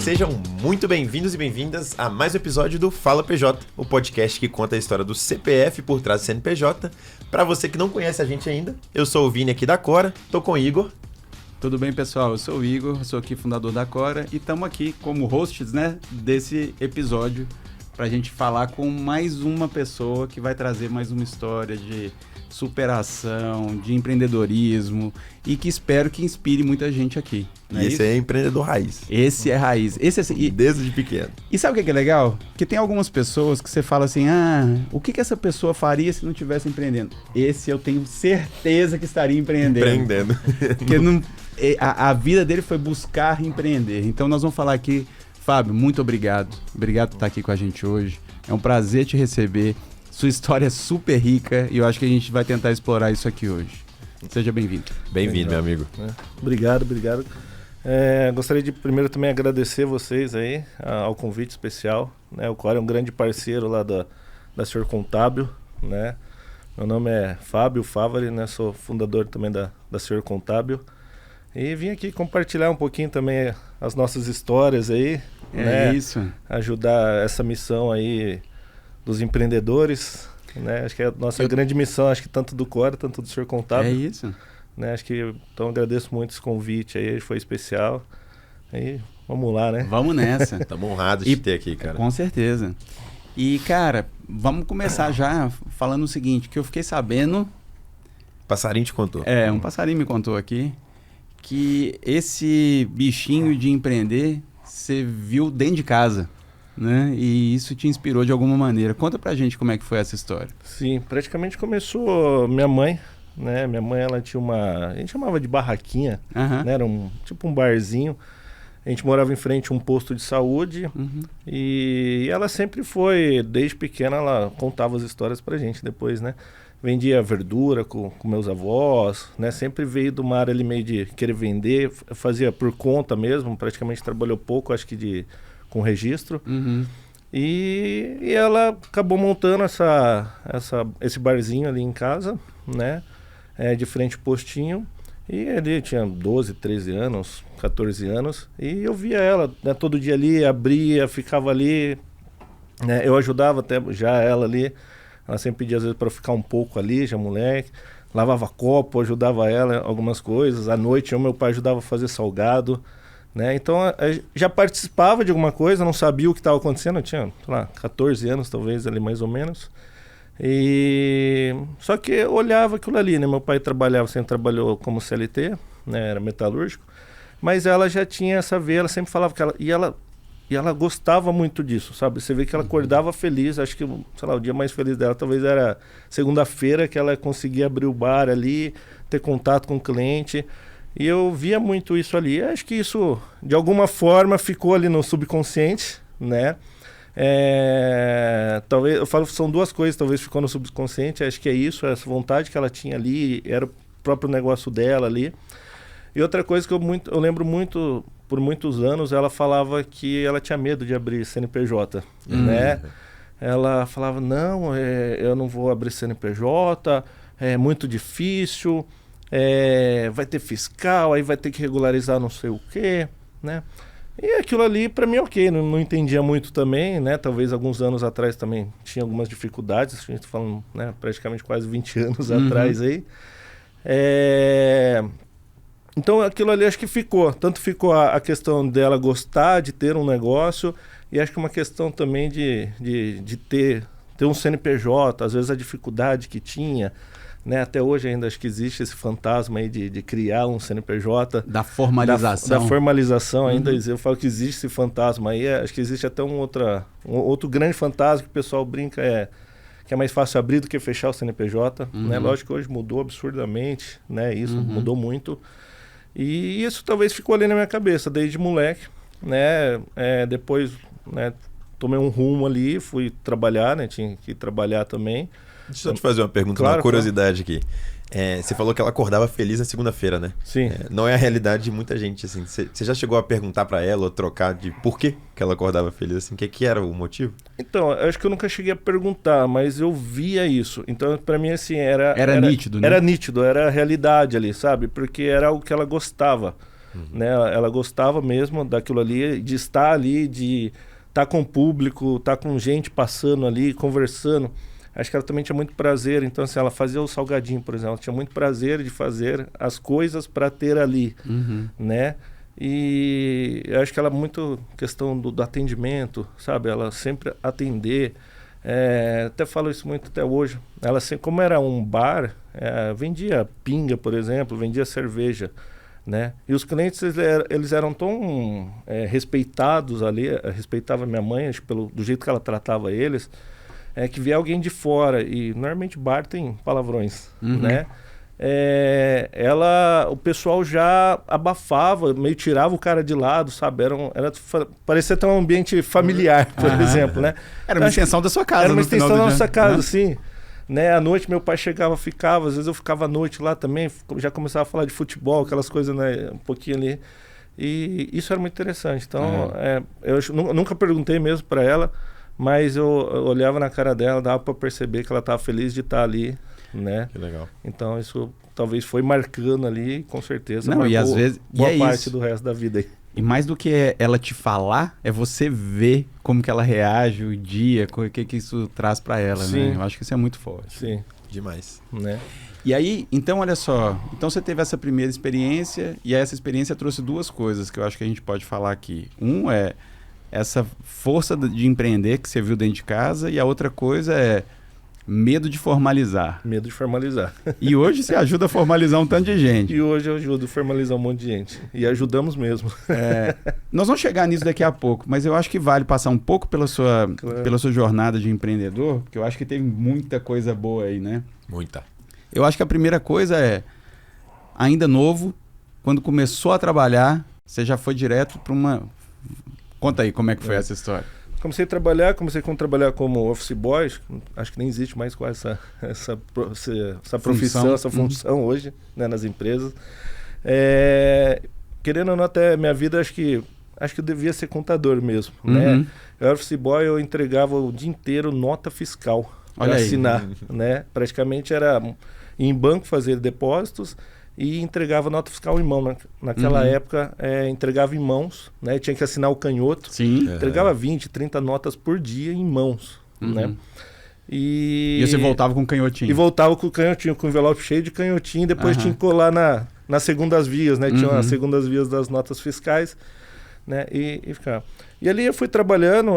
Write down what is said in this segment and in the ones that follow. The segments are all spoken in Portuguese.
sejam muito bem-vindos e bem-vindas a mais um episódio do Fala PJ, o podcast que conta a história do CPF por trás do CNPJ. Para você que não conhece a gente ainda, eu sou o Vini aqui da Cora, tô com o Igor. Tudo bem, pessoal? Eu sou o Igor, sou aqui fundador da Cora e estamos aqui como hosts, desse episódio para a gente falar com mais uma pessoa que vai trazer mais uma história de superação, de empreendedorismo e que espero que inspire muita gente aqui. E esse é empreendedor raiz. Esse é raiz. Esse é assim, desde pequeno. E sabe o que é legal? Que tem algumas pessoas que você fala assim, o que essa pessoa faria se não estivesse empreendendo? Esse eu tenho certeza que estaria empreendendo. Porque a vida dele foi buscar empreender. Então nós vamos falar aqui, Fábio, muito obrigado. Obrigado por estar aqui com a gente hoje. É um prazer te receber. Sua história é super rica e eu acho que a gente vai tentar explorar isso aqui hoje. Seja bem-vindo. Bem-vindo, meu amigo. Obrigado. Gostaria de primeiro também agradecer vocês aí ao convite especial. O Cora é um grande parceiro lá da Senhor Contábil. Meu nome é Fábio Favari, sou fundador também da Senhor Contábil. E vim aqui compartilhar um pouquinho também as nossas histórias aí. Isso. Ajudar essa missão aí dos empreendedores, acho que é a nossa grande missão, acho que tanto do Cora, tanto do Senhor Contábil. É isso. Acho que, então agradeço muito esse convite aí, foi especial. Aí, vamos lá, né? Vamos nessa. Estamos honrados de ter aqui, cara. Com certeza. E, cara, vamos começar já falando o seguinte, que eu fiquei sabendo... Passarinho te contou. Um passarinho me contou aqui, que esse bichinho de empreender, você viu dentro de casa. E isso te inspirou de alguma maneira. Conta pra gente como é que foi essa história. Sim, praticamente começou minha mãe, Minha mãe, ela tinha a gente chamava de barraquinha, Era tipo um barzinho. A gente morava em frente a um posto de saúde. E ela sempre foi, desde pequena, ela contava as histórias pra gente depois, Vendia verdura com meus avós, Sempre veio de uma área ali meio de querer vender, fazia por conta mesmo, praticamente trabalhou pouco, acho que com registro. E ela acabou montando esse barzinho ali em casa, de frente ao postinho. E ele tinha 12, 13 anos, 14 anos. E eu via ela todo dia ali, abria, ficava ali. Eu ajudava até já ela ali. Ela sempre pedia às vezes para ficar um pouco ali, já moleque. Lavava copo, ajudava ela em algumas coisas. À noite meu pai ajudava a fazer salgado. Então já participava de alguma coisa, não sabia o que estava acontecendo, eu tinha, 14 anos talvez ali mais ou menos. E só que eu olhava aquilo ali, meu pai sempre trabalhou como CLT, era metalúrgico, mas ela já tinha essa veia, ela sempre falava que ela gostava muito disso, sabe? Você vê que ela acordava feliz, acho que, o dia mais feliz dela talvez era segunda-feira, que ela conseguia abrir o bar ali, ter contato com o cliente. E eu via muito isso ali. Acho que isso, de alguma forma, ficou ali no subconsciente, Talvez, eu falo que são duas coisas, talvez ficou no subconsciente. Acho que é isso, essa vontade que ela tinha ali, era o próprio negócio dela ali. E outra coisa que eu lembro muito, por muitos anos, ela falava que ela tinha medo de abrir CNPJ, Ela falava, não, eu não vou abrir CNPJ, é muito difícil... vai ter fiscal, aí vai ter que regularizar não sei o quê, E aquilo ali pra mim ok, não entendia muito também, Talvez alguns anos atrás também tinha algumas dificuldades, a gente tá falando, praticamente quase 20 anos atrás aí. Então aquilo ali acho que tanto ficou a questão dela gostar de ter um negócio, e acho que uma questão também de ter um CNPJ, às vezes a dificuldade que tinha, até hoje ainda acho que existe esse fantasma aí de criar um CNPJ. Da formalização. Da formalização ainda, eu falo que existe esse fantasma aí, acho que existe até um outro grande fantasma que o pessoal brinca, que é mais fácil abrir do que fechar o CNPJ, Lógico que hoje mudou absurdamente, Isso mudou muito. E isso talvez ficou ali na minha cabeça, desde moleque, Depois, tomei um rumo ali, fui trabalhar, tinha que trabalhar também. Deixa eu te fazer uma pergunta, uma curiosidade aqui. Você falou que ela acordava feliz na segunda-feira, né? Sim. Não é a realidade de muita gente, assim. Você já chegou a perguntar pra ela ou trocar de por que ela acordava feliz, assim? O que era o motivo? Então, eu acho que eu nunca cheguei a perguntar, mas eu via isso. Então, pra mim, assim, era nítido, né? Era nítido, era a realidade ali, sabe? Porque era algo que ela gostava, né? Ela gostava mesmo daquilo ali, de estar ali, de estar com o público, estar com gente passando ali, conversando. Acho que ela também tinha muito prazer, então assim, ela fazia o salgadinho, por exemplo, ela tinha muito prazer de fazer as coisas para ter ali, né? E eu acho que ela muito questão do atendimento, sabe? Ela sempre atender, até falo isso muito até hoje. Ela sempre, como era um bar, vendia pinga, por exemplo, vendia cerveja, né? E os clientes eles eram tão respeitados ali, respeitava minha mãe, acho, do jeito que ela tratava eles, que via alguém de fora, e normalmente bar tem palavrões, né? O pessoal já abafava, meio tirava o cara de lado, sabe? Parecia ter um ambiente familiar, por exemplo, né? Era uma extensão da sua casa. Era uma extensão da nossa casa, sim. Né? À noite meu pai chegava, ficava, às vezes eu ficava à noite lá também, já começava a falar de futebol, aquelas coisas, né? Um pouquinho ali. E isso era muito interessante. Então, eu nunca perguntei mesmo para ela, mas eu olhava na cara dela, dava para perceber que ela estava feliz de estar ali, né? Que legal. Então isso talvez foi marcando ali, com certeza. Não, e às vezes boa parte do resto da vida aí. E mais do que ela te falar, é você ver como que ela reage o dia, o que isso traz para ela, Sim. né? Eu acho que isso é muito forte. Sim. Demais. Né? E aí, então olha só, então você teve essa primeira experiência e essa experiência trouxe duas coisas que eu acho que a gente pode falar aqui. Um é essa força de empreender que você viu dentro de casa e a outra coisa é medo de formalizar. Medo de formalizar. E hoje você ajuda a formalizar um tanto de gente. E hoje eu ajudo a formalizar um monte de gente. E ajudamos mesmo. Nós vamos chegar nisso daqui a pouco, mas eu acho que vale passar um pouco pela sua jornada de empreendedor, porque eu acho que teve muita coisa boa aí, né? Muita. Eu acho que a primeira coisa é, ainda novo, quando começou a trabalhar, você já foi direto para uma... Conta aí como é que foi essa história. Comecei a trabalhar como office boy, acho que nem existe mais quase essa profissão, essa função hoje, né, nas empresas. Querendo ou não, até minha vida, acho que eu devia ser contador mesmo, né? Eu era office boy, eu entregava o dia inteiro nota fiscal para assinar, né? Praticamente era ir em banco fazer depósitos e entregava nota fiscal em mão. Naquela época, entregava em mãos, né? Tinha que assinar o canhoto. Sim. Entregava 20, 30 notas por dia em mãos, né? E você voltava com o canhotinho. E voltava com o canhotinho, com o envelope cheio de canhotinho. Depois tinha que colar nas segundas vias, né? Tinha as segundas vias das notas fiscais, né? E ficava. E ali eu fui trabalhando,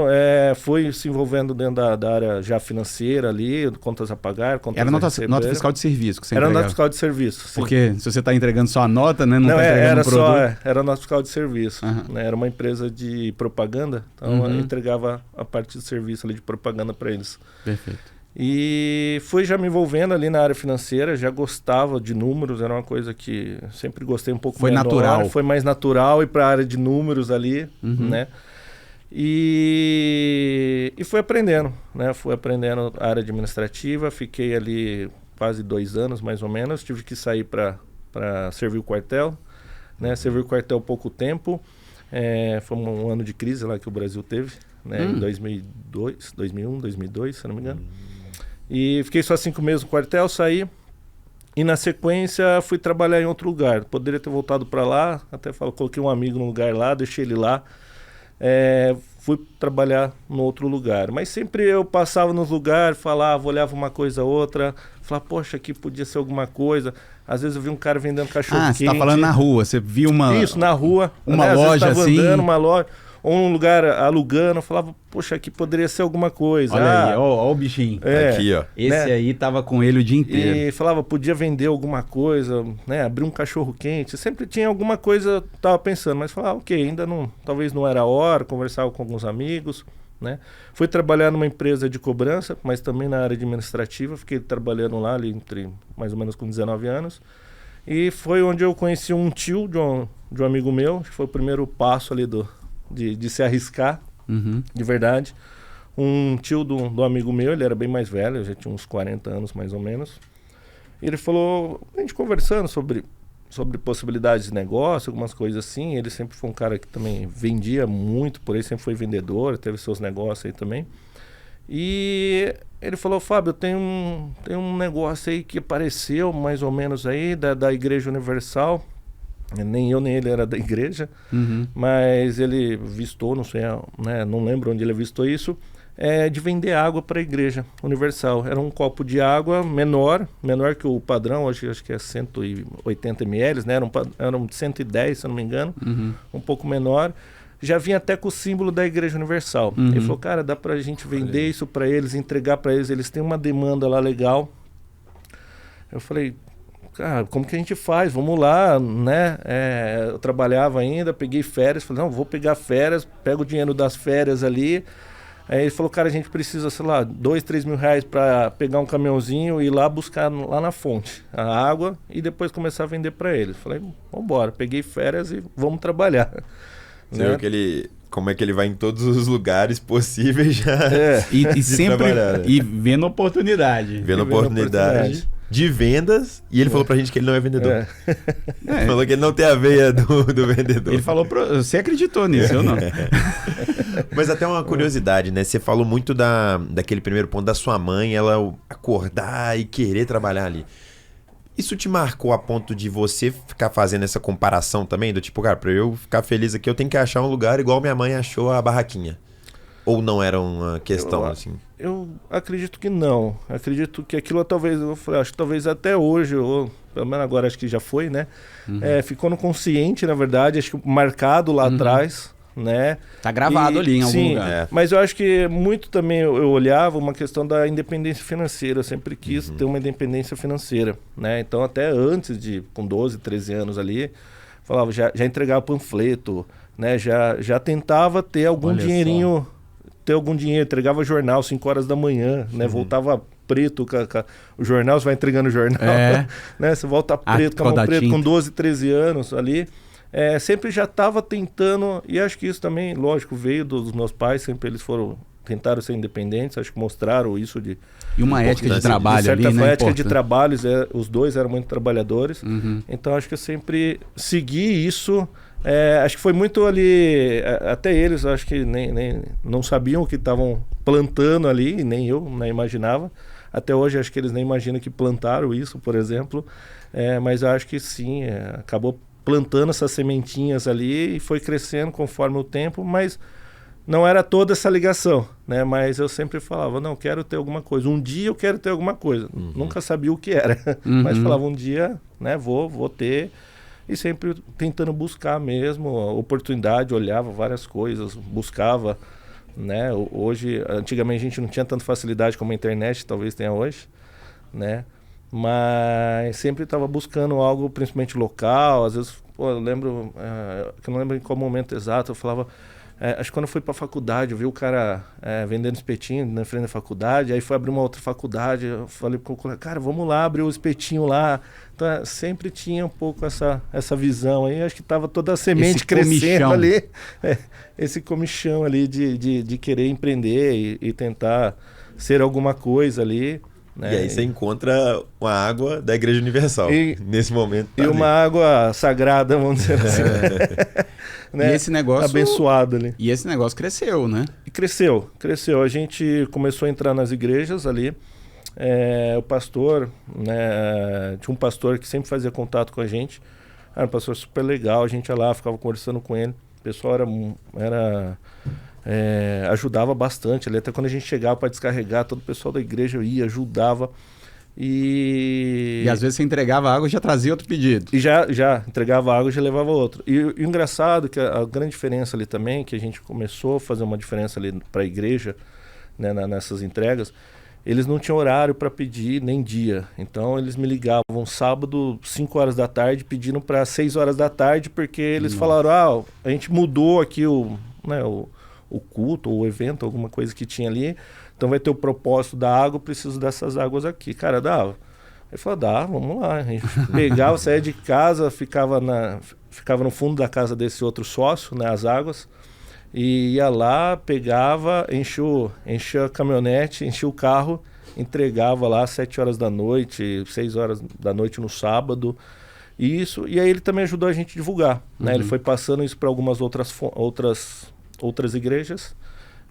fui se envolvendo dentro da área já financeira ali, contas a pagar, contas Era a receber. nota fiscal de serviço que você Era entregava. nota fiscal de serviço, sim. Porque se você está entregando só a nota, né? Não está entregando o produto. Era nota fiscal de serviço. Né? Era uma empresa de propaganda, então eu entregava a parte de serviço ali de propaganda para eles. Perfeito. E fui já me envolvendo ali na área financeira, já gostava de números, era uma coisa que sempre gostei um pouco mais. Foi natural. Foi mais natural ir para a área de números ali, né? E fui aprendendo, né? Fui aprendendo a área administrativa, fiquei ali quase 2 anos, mais ou menos. Tive que sair para servir o quartel, né? Servi o quartel pouco tempo. Foi um ano de crise lá que o Brasil teve, né? Em 2001, 2002, se não me engano. E fiquei só 5 meses no quartel, saí. E na sequência fui trabalhar em outro lugar. Poderia ter voltado para lá, até coloquei um amigo no lugar lá, deixei ele lá. Fui trabalhar no outro lugar. Mas sempre eu passava nos lugares, falava, olhava uma coisa ou outra, falava, poxa, aqui podia ser alguma coisa. Às vezes eu vi um cara vendendo cachorro quente. Você tá falando na rua, você viu uma... Isso, na rua. Uma né? loja Às vezes assim... andando, uma loja, ou um lugar alugando, eu falava, poxa, aqui poderia ser alguma coisa. Olha aí, ó o bichinho. Aqui, ó. Esse aí tava com ele o dia inteiro. E falava, podia vender alguma coisa, né? Abrir um cachorro quente. Sempre tinha alguma coisa, tava pensando, mas falava, ok, ainda não, talvez não era a hora, conversava com alguns amigos, né? Fui trabalhar numa empresa de cobrança, mas também na área administrativa, fiquei trabalhando lá ali entre mais ou menos com 19 anos. E foi onde eu conheci um tio de um amigo meu, que foi o primeiro passo ali de se arriscar, de verdade. Um tio do amigo meu, ele era bem mais velho, eu já tinha uns 40 anos mais ou menos. E ele falou, a gente conversando sobre possibilidades de negócio, algumas coisas assim. Ele sempre foi um cara que também vendia muito, por aí sempre foi vendedor, teve seus negócios aí também. E ele falou, Fábio, tem um negócio aí que apareceu mais ou menos aí da Igreja Universal. Nem eu nem ele era da igreja, mas ele vistou, não sei, né, não lembro onde ele vistou isso, de vender água para a igreja universal. Era um copo de água menor que o padrão, acho que é 180 ml, né? Era um 110, se eu não me engano, um pouco menor. Já vinha até com o símbolo da Igreja Universal. Ele falou, cara, dá pra gente vender isso para eles, entregar para eles, eles têm uma demanda lá legal. Eu falei, cara, como que a gente faz? Vamos lá, né? Eu trabalhava ainda, peguei férias, falei, não, vou pegar férias, pego o dinheiro das férias ali. Aí ele falou, cara, a gente precisa, sei lá, 2, 3 mil reais para pegar um caminhãozinho e ir lá buscar lá na fonte a água e depois começar a vender para eles. Falei, vambora, peguei férias e vamos trabalhar. Você viu que ele, como é que ele vai em todos os lugares possíveis já e sempre e vendo oportunidade. Vendo oportunidade de vendas, e ele falou pra gente que ele não é vendedor. Falou que ele não tem a veia do vendedor. Ele falou, você acreditou nisso, eu não. Mas até uma curiosidade, né? Você falou muito daquele primeiro ponto da sua mãe, ela acordar e querer trabalhar ali. Isso te marcou a ponto de você ficar fazendo essa comparação também? Do tipo, cara, pra eu ficar feliz aqui, eu tenho que achar um lugar igual minha mãe achou a barraquinha. Ou não era uma questão assim? Eu acredito que não. Acredito que aquilo talvez, acho que talvez até hoje, ou pelo menos agora acho que já foi, né? Ficou no consciente, na verdade, acho que marcado lá atrás, né? Tá gravado ali em algum lugar. Mas eu acho que muito também eu olhava uma questão da independência financeira. Eu sempre quis ter uma independência financeira, né? Então até antes com 12, 13 anos ali, falava, já entregava panfleto, né? Já tentava ter algum dinheirinho... ter algum dinheiro, entregava jornal 5 horas da manhã, né? Voltava preto, o jornal, você vai entregando o jornal, né? Você volta preto, com a mão preta, com 12, 13 anos ali. Sempre já estava tentando, e acho que isso também, lógico, veio dos meus pais, sempre eles tentaram ser independentes, acho que mostraram isso de... E uma ética de trabalho ali, né? De certa ética de trabalho, os dois eram muito trabalhadores, então acho que eu sempre segui isso. Acho que foi muito ali, até eles acho que nem não sabiam o que estavam plantando ali, nem eu nem imaginava. Até hoje acho que eles nem imaginam que plantaram isso, por exemplo. Mas eu acho que sim, acabou plantando essas sementinhas ali e foi crescendo conforme o tempo, mas não era toda essa ligação, né? Mas eu sempre falava, não, quero ter alguma coisa. Um dia eu quero ter alguma coisa. Nunca sabia o que era, mas falava, um dia, né, vou ter... E sempre tentando buscar mesmo a oportunidade, olhava várias coisas, buscava, né? Hoje, antigamente a gente não tinha tanta facilidade como a internet, talvez tenha hoje, né? Mas sempre estava buscando algo, principalmente local. Às vezes, eu lembro, que eu não lembro em qual momento exato, eu falava... acho que quando eu fui para a faculdade, eu vi o cara vendendo espetinho na frente da faculdade, aí foi abrir uma outra faculdade, eu falei pro cara, vamos lá abrir o espetinho lá. Então, sempre tinha um pouco essa visão aí, acho que estava toda a semente esse crescendo comichão ali, esse comichão ali de querer empreender e tentar ser alguma coisa ali. Né? E aí você encontra uma água da Igreja Universal, nesse momento. E uma água sagrada, vamos dizer assim. Né? E esse negócio... abençoado ali. E esse negócio cresceu, né? E cresceu. A gente começou a entrar nas igrejas ali. O pastor, né? Tinha um pastor que sempre fazia contato com a gente. Era um pastor super legal, a gente ia lá, ficava conversando com ele. O pessoal ajudava bastante ali. Até quando a gente chegava para descarregar, todo o pessoal da igreja ia, ajudava. E às vezes você entregava água e já trazia outro pedido. E já entregava água e já levava outro. E o engraçado, que a grande diferença ali também, que a gente começou a fazer uma diferença ali para a igreja, né, nessas entregas, eles não tinham horário para pedir nem dia. Então eles me ligavam sábado, 5 horas da tarde, pedindo para 6 horas da tarde, porque eles falaram, a gente mudou aqui o culto, ou o evento, alguma coisa que tinha ali. Então vai ter o propósito da água, eu preciso dessas águas aqui. Cara, dava. Ele falou, dá, vamos lá. A gente pegava, saía de casa, ficava no fundo da casa desse outro sócio, né, as águas, e ia lá, pegava, enchia a caminhonete, enchia o carro, entregava lá às 7 horas da noite, 6 horas da noite no sábado. E aí ele também ajudou a gente a divulgar, né? Ele foi passando isso para algumas outras igrejas,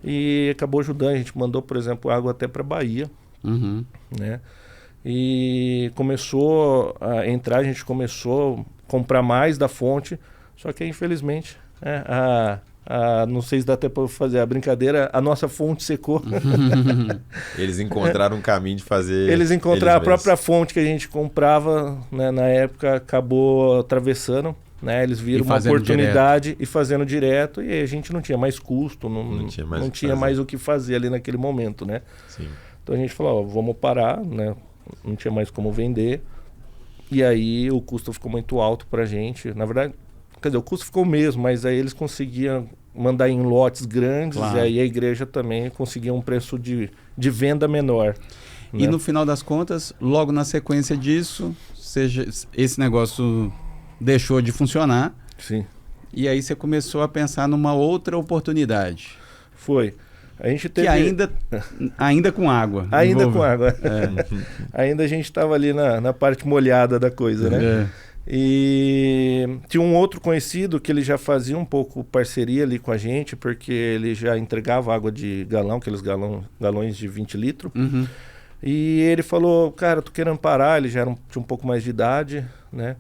e acabou ajudando. A gente mandou, por exemplo, água até para Bahia, né? E começou a entrar, a gente começou comprar mais da fonte, só que infelizmente não sei se dá até para fazer a brincadeira, a nossa fonte secou. Eles encontraram um caminho de fazer. Eles encontraram a própria fonte que a gente comprava, né, na época, acabou atravessando, né? Eles viram uma oportunidade direto. E fazendo direto, e a gente não tinha mais custo, não tinha mais o que fazer ali naquele momento, né? Sim. Então a gente falou, vamos parar, né? Não tinha mais como vender. E aí o custo ficou muito alto pra gente. Na verdade, quer dizer, o custo ficou o mesmo, mas aí eles conseguiam mandar em lotes grandes, claro. E aí a igreja também conseguia um preço de venda menor. E no final das contas, logo na sequência disso, esse negócio deixou de funcionar. Sim. E aí você começou a pensar numa outra oportunidade. Foi. A gente teve... Que ainda com água. Ainda com água. Ainda a gente estava ali na parte molhada da coisa, né? E tinha um outro conhecido que ele já fazia um pouco parceria ali com a gente, porque ele já entregava água de galão, aqueles galões de 20 litros. Uhum. E ele falou, cara, tô querendo parar, ele já tinha um pouco mais de idade, né?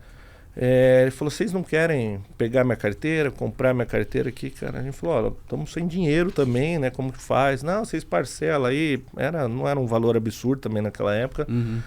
Ele falou, vocês não querem pegar minha carteira, comprar minha carteira aqui, cara? A gente falou, olha, estamos sem dinheiro também, né? Como que faz? Não, vocês parcelam aí. Não era um valor absurdo também naquela época. Uhum.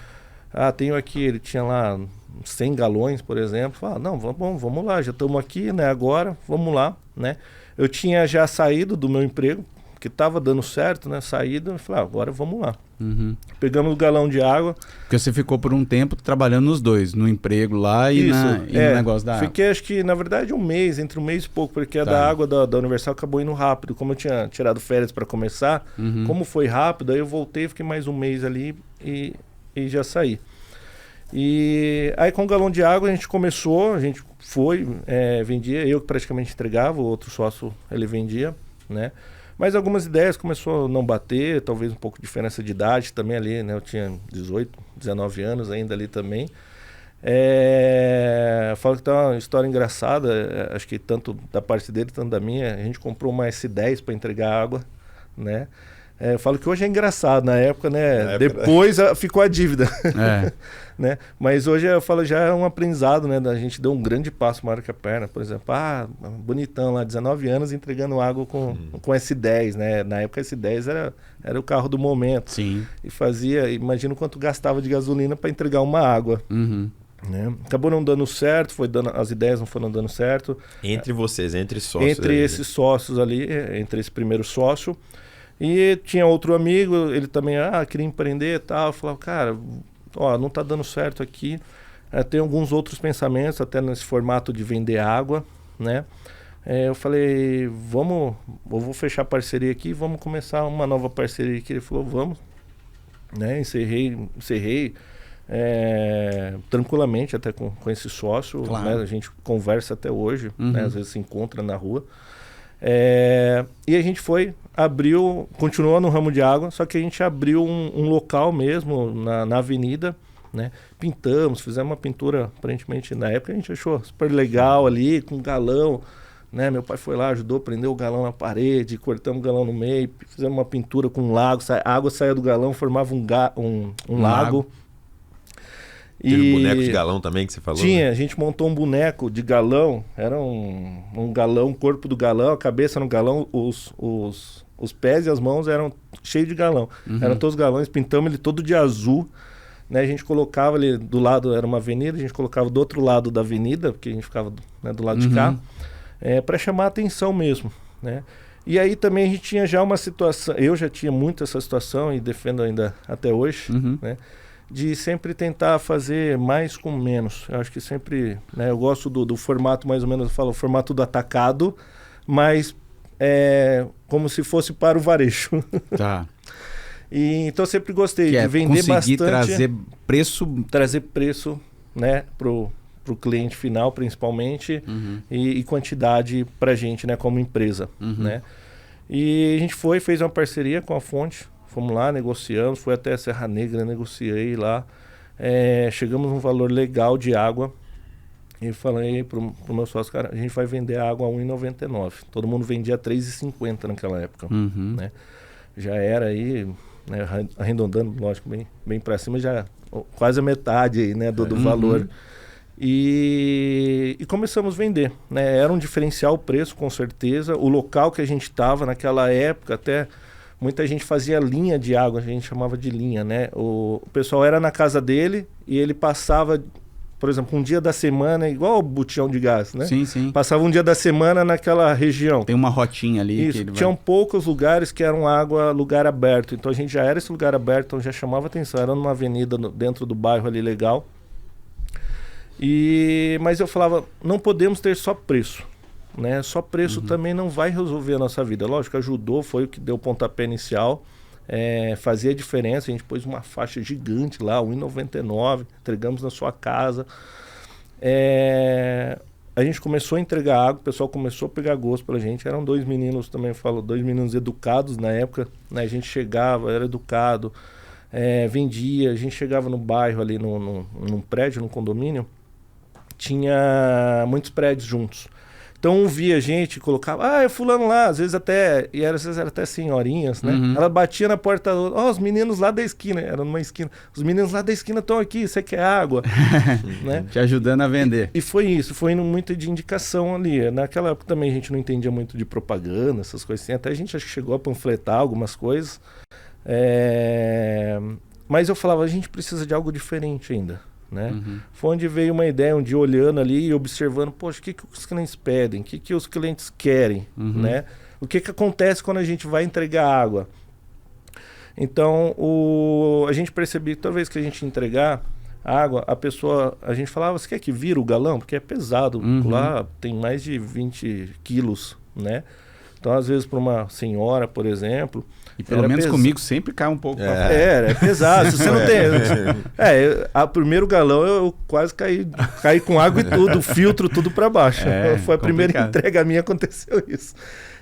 Tenho aqui, ele tinha lá 100 galões, por exemplo. Falei, não, vamos lá, já estamos aqui, né? Agora, vamos lá, né? Eu tinha já saído do meu emprego, que estava dando certo, né? Saído, falei, agora vamos lá. Uhum. Pegamos o galão de água. Porque você ficou por um tempo trabalhando nos dois, no emprego lá e no negócio da água. Fiquei, acho que, na verdade, entre um mês e pouco, porque a da água da Universal acabou indo rápido. Como eu tinha tirado férias para começar, como foi rápido, aí eu voltei, fiquei mais um mês ali e já saí. E aí com o galão de água a gente começou, a gente foi, vendia, eu que praticamente entregava, o outro sócio ele vendia, né? Mas algumas ideias começou a não bater, talvez um pouco de diferença de idade também ali, né? Eu tinha 18, 19 anos ainda ali também. Falo que tem uma história engraçada, acho que tanto da parte dele, tanto da minha. A gente comprou uma S10 para entregar água, né? Eu falo que hoje é engraçado, na época, né? Depois ficou a dívida. Né? Mas hoje eu falo, já é um aprendizado, né? A gente deu um grande passo maior que a perna. Por exemplo, bonitão lá, 19 anos entregando água com S10, né? Na época S10 era o carro do momento. Sim. E imagina quanto gastava de gasolina para entregar uma água. Uhum. Né? Acabou não dando certo, as ideias não foram dando certo. Entre vocês, entre sócios. Entre esses sócios ali, entre esse primeiro sócio. E tinha outro amigo, ele também queria empreender e tal. Eu falava, cara, não tá dando certo aqui. Tem alguns outros pensamentos, até nesse formato de vender água, né? Eu falei, eu vou fechar parceria aqui, vamos começar uma nova parceria aqui. Ele falou, vamos. Né? Encerrei tranquilamente até com esse sócio. Claro. Né? A gente conversa até hoje, né? Às vezes se encontra na rua. E a gente continuou no ramo de água, só que a gente abriu um local mesmo na avenida, né? Pintamos, fizemos uma pintura, aparentemente na época a gente achou super legal ali, com galão, né? Meu pai foi lá, ajudou, prendeu o galão na parede, cortamos o galão no meio, fizemos uma pintura com um lago, a água saía do galão, formava um lago. Teve boneco de galão também que você falou? Tinha, né? A gente montou um boneco de galão, era um galão, o corpo do galão, a cabeça no galão, os pés e as mãos eram cheios de galão. Eram todos galões, pintamos ele todo de azul, né? A gente colocava ali do lado, era uma avenida, a gente colocava do outro lado da avenida, porque a gente ficava, né, do lado de cá, para chamar a atenção mesmo, né? E aí também a gente tinha já uma situação, eu já tinha muito essa situação e defendo ainda até hoje, né? De sempre tentar fazer mais com menos. Eu acho que sempre, né, eu gosto do formato, mais ou menos, eu falo o formato do atacado, mas como se fosse para o varejo. Tá. Então eu sempre gostei de vender bastante. Trazer preço, né, pro cliente final, principalmente, e quantidade pra gente, né, como empresa, né? E a gente fez uma parceria com a Fonte. Fomos lá, negociamos, fui até a Serra Negra, negociei lá. Chegamos num valor legal de água. E falei pro meu sócio, cara, a gente vai vender água a R$1,99. Todo mundo vendia a R$3,50 naquela época. Né? Já era aí, né, arredondando, lógico, bem para cima, já quase a metade aí, né, do valor. E começamos a vender, né? Era um diferencial o preço, com certeza. O local que a gente estava naquela época, até muita gente fazia linha de água, a gente chamava de linha, né? O pessoal era na casa dele e ele passava, por exemplo, um dia da semana, igual o botijão de gás, né? Sim, sim. Passava um dia da semana naquela região. Tem uma rotinha ali. Isso, tinham poucos lugares que eram água, lugar aberto. Então a gente já era esse lugar aberto, então já chamava atenção. Era numa avenida dentro do bairro ali legal. Mas eu falava, não podemos ter só preço, né? Só preço também não vai resolver a nossa vida. Lógico, ajudou, foi o que deu o pontapé inicial, fazia diferença. A gente pôs uma faixa gigante lá, R$1,99, entregamos na sua casa. A gente começou a entregar água, o pessoal começou a pegar gosto pela gente. Eram dois meninos, também falo, dois meninos educados na época, né? A gente chegava, era educado, vendia. A gente chegava no bairro ali, num prédio, num condomínio, tinha muitos prédios juntos. Então um via a gente, colocava, é fulano lá, às vezes era até senhorinhas, né? Ela batia na porta, os meninos lá da esquina, era numa esquina, os meninos lá da esquina estão aqui, você quer água? Né? Te ajudando a vender. E foi isso, foi indo muito de indicação ali. Naquela época também a gente não entendia muito de propaganda, essas coisas assim, até a gente acho que chegou a panfletar algumas coisas. Mas eu falava, a gente precisa de algo diferente ainda, né? Foi onde veio uma ideia, um dia olhando ali e observando, poxa, o que os clientes pedem, o que os clientes querem, né? O que acontece quando a gente vai entregar água. Então, a gente percebia que toda vez que a gente entregar água, a gente falava, você quer que vira o galão? Porque é pesado, lá tem mais de 20 quilos, né? Então, às vezes, para uma senhora, por exemplo... E pelo menos comigo sempre cai um pouco. É pesado. Se você não tem... o primeiro galão eu quase caí com água e tudo, filtro, tudo para baixo. Foi a primeira entrega minha, aconteceu isso.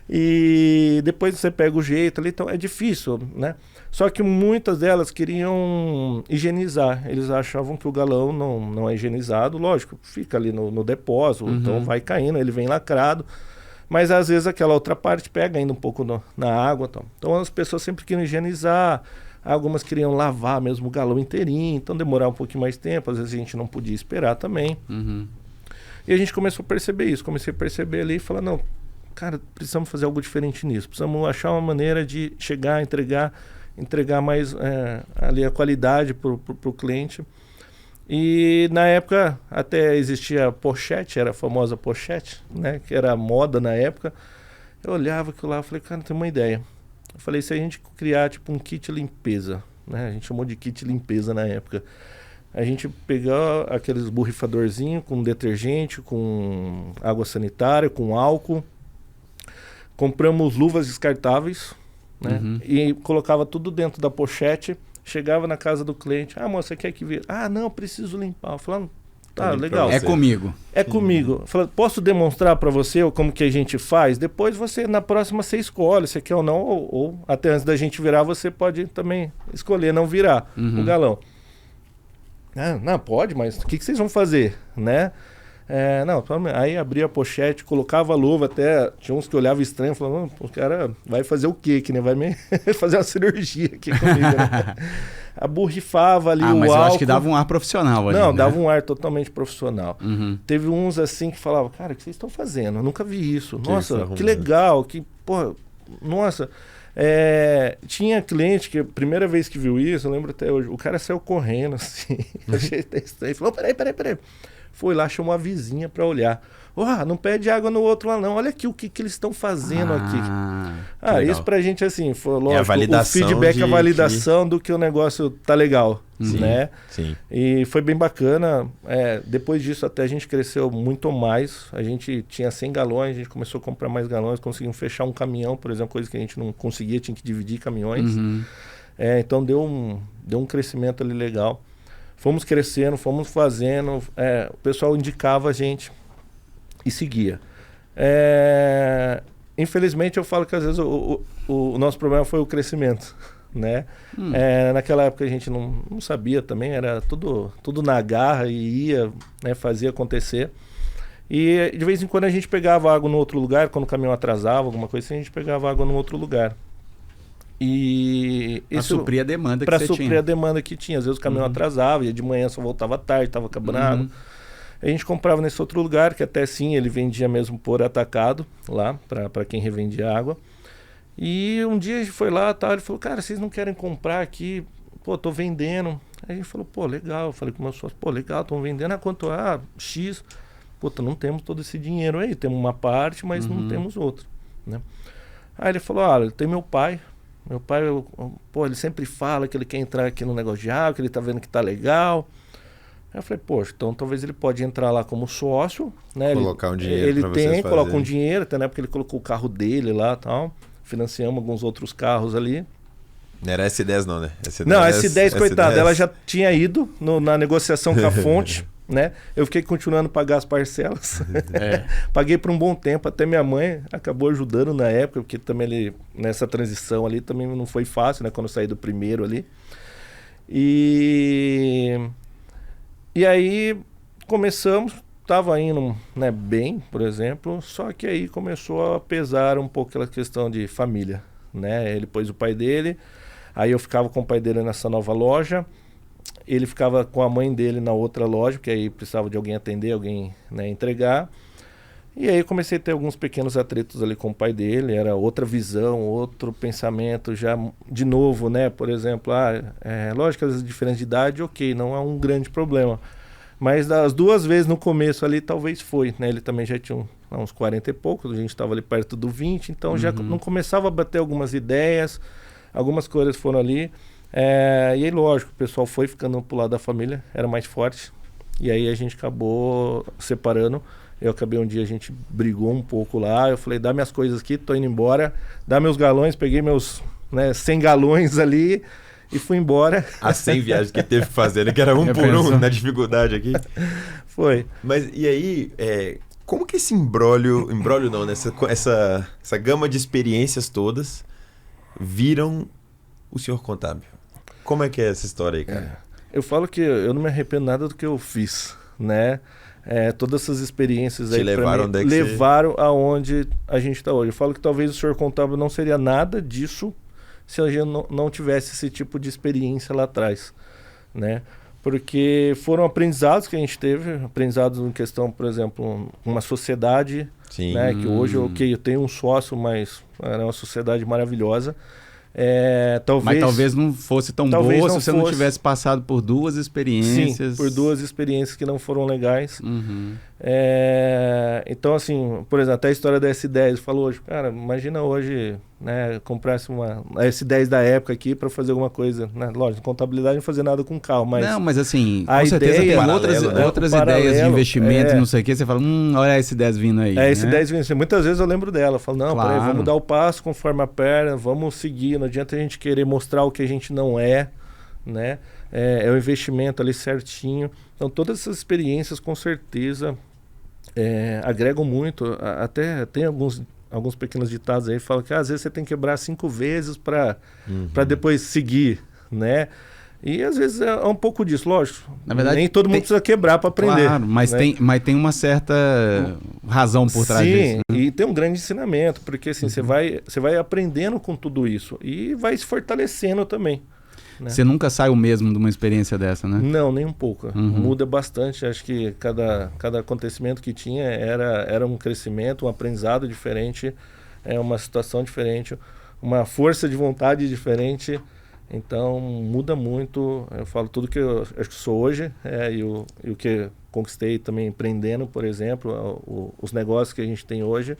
E depois você pega o jeito ali, então é difícil, né? Só que muitas delas queriam higienizar. Eles achavam que o galão não é higienizado. Lógico, fica ali no depósito, então vai caindo, ele vem lacrado. Mas às vezes aquela outra parte pega ainda um pouco na água. Então as pessoas sempre queriam higienizar, algumas queriam lavar mesmo o galão inteirinho, então demorava um pouquinho mais tempo, às vezes a gente não podia esperar também. E a gente começou a perceber isso, comecei a perceber ali e falar, não, cara, precisamos fazer algo diferente nisso, precisamos achar uma maneira de chegar, entregar mais ali a qualidade para o cliente. E na época até existia a pochete, era a famosa pochete, né? Que era a moda na época. Eu olhava aquilo lá e falei, cara, tem uma ideia. Eu falei, se a gente criar tipo um kit limpeza, né? A gente chamou de kit limpeza na época. A gente pegou aqueles borrifadorzinhos com detergente, com água sanitária, com álcool. Compramos luvas descartáveis, né? E colocava tudo dentro da pochete. Chegava na casa do cliente, moça, você quer que vire? Não, preciso limpar. Eu falava, tá, legal. É comigo. É comigo. Eu falava, posso demonstrar para você como que a gente faz? Depois na próxima você escolhe, se quer ou não, ou até antes da gente virar, você pode também escolher não virar o galão. Não, pode, mas o que vocês vão fazer, né? Aí abria a pochete, colocava a luva, até tinha uns que olhavam estranho, falavam, o cara vai fazer o quê? Que nem vai me fazer uma cirurgia aqui comigo, né? Aborrifava ali o álcool. Mas eu acho que dava um ar profissional ali, Não, dava um ar totalmente profissional. Teve uns assim que falavam, cara, o que vocês estão fazendo? Eu nunca vi isso. Nossa, que legal, nossa... tinha cliente que a primeira vez que viu isso, eu lembro até hoje, o cara saiu correndo assim, achei até estranho, falou, peraí. Foi lá, chamou a vizinha para olhar. Não pede água no outro lá não. Olha aqui o que eles estão fazendo aqui. Isso pra gente assim, foi lógico, o feedback, a validação do que o negócio tá legal, né? Sim. E foi bem bacana. Depois disso até a gente cresceu muito mais. A gente tinha 100 galões, a gente começou a comprar mais galões, conseguimos fechar um caminhão, por exemplo, coisa que a gente não conseguia, tinha que dividir caminhões. Então deu um crescimento ali legal. Fomos crescendo, fomos fazendo, o pessoal indicava a gente e seguia. Infelizmente eu falo que às vezes o nosso problema foi o crescimento, né? Naquela época a gente não sabia também, era tudo na garra e ia, né, fazia acontecer. E de vez em quando a gente pegava água no outro lugar, quando o caminhão atrasava, alguma coisa assim, a gente pegava água no outro lugar. Para suprir a demanda que você tinha. Para suprir a demanda que tinha. Às vezes o caminhão atrasava, ia de manhã só voltava tarde, estava acabando água. A gente comprava nesse outro lugar, que até sim, ele vendia mesmo por atacado, lá, para quem revendia água. E um dia a gente foi lá, tal, ele falou, cara, vocês não querem comprar aqui? Pô, tô vendendo. Aí a gente falou, pô, legal. Eu falei com meus sócios, pô, legal, estão vendendo a quanto? Ah, X. Puta, não temos todo esse dinheiro aí, temos uma parte, mas não temos outra, né? Aí ele falou, olha, tem meu pai, pô, ele sempre fala que ele quer entrar aqui no negócio de água, que ele tá vendo que tá legal. Aí eu falei, poxa, então talvez ele pode entrar lá como sócio, né? Colocar um dinheiro ele pra vocês tem, coloca um fazerem. dinheiro, até na época ele colocou o carro dele lá e tal, financiamos alguns outros carros ali. Não era S10 não, né? S10, Não, a S10, coitada, S10. ela já tinha ido na negociação com a fonte, né? Eu fiquei continuando a pagar as parcelas. Paguei por um bom tempo, até minha mãe acabou ajudando na época, porque também ele, nessa transição ali também não foi fácil, né? Quando eu saí do primeiro ali. E aí começamos, tava indo, né, bem, por exemplo, só que aí começou a pesar um pouco aquela questão de família, né? Ele pôs o pai dele, aí eu ficava com o pai dele nessa nova loja, ele ficava com a mãe dele na outra loja, porque aí precisava de alguém atender, alguém, né, entregar. E aí comecei a ter alguns pequenos atritos ali com o pai dele, era outra visão, outro pensamento já de novo, né? Por exemplo, lógico que as diferenças de idade, ok, não é um grande problema. Mas das duas vezes no começo ali, talvez foi, né? Ele também já tinha uns 40 e poucos, a gente estava ali perto do 20, então já não começava a bater algumas ideias, algumas coisas foram ali. E aí, lógico, o pessoal foi ficando pro lado da família, era mais forte. E aí a gente acabou separando. Eu acabei um dia, a gente brigou um pouco lá. Eu falei, dá minhas coisas aqui, tô indo embora. Dá meus galões, peguei meus 100 galões ali e fui embora. As 100 viagens que teve que fazer, né? Que era um por um, na dificuldade aqui. Foi. Mas e aí, como que esse imbróglio não, né? Essa gama de experiências todas viram o senhor contábil? Como é que é essa história aí, cara? Eu falo que eu não me arrependo nada do que eu fiz, né? Todas essas experiências te aí levaram aonde a gente está hoje. Eu falo que talvez o senhor contábil não seria nada disso se a gente não tivesse esse tipo de experiência lá atrás, né? Porque foram aprendizados que a gente teve, aprendizados em questão, por exemplo, uma sociedade, Sim. né? Que hoje, eu tenho um sócio, mas era uma sociedade maravilhosa. Mas talvez não fosse tão boa se você não tivesse passado por duas experiências. Sim, por duas experiências que não foram legais. Então, assim, por exemplo, até a história da S10, falou hoje, cara, imagina hoje, né, comprasse uma S10 da época aqui para fazer alguma coisa, né? Lógico, contabilidade não fazer nada com carro, mas... Não, mas assim, com certeza tem outras ideias de investimento, não sei o que, você fala, olha a S10 vindo aí. S10 vindo, muitas vezes eu lembro dela, eu falo, não, claro. Peraí, vamos dar o passo conforme a perna, vamos seguir, não adianta a gente querer mostrar o que a gente não é, né? É o investimento ali certinho. Então, todas essas experiências, com certeza, agregam muito. Até tem alguns pequenos ditados aí que falam que às vezes você tem que quebrar 5 vezes para depois seguir, né? E às vezes é um pouco disso, lógico. Na verdade, nem todo mundo precisa quebrar para aprender. Claro, mas, né? tem uma certa razão por trás disso. Sim, e tem um grande ensinamento, porque assim, você vai aprendendo com tudo isso e vai se fortalecendo também. Né? Você nunca sai o mesmo de uma experiência dessa, né? Não, nem um pouco. Muda bastante. Acho que cada acontecimento que tinha era um crescimento, um aprendizado diferente, uma situação diferente, uma força de vontade diferente. Então, muda muito. Eu falo tudo que eu acho que sou hoje e o que conquistei também empreendendo, por exemplo, os negócios que a gente tem hoje,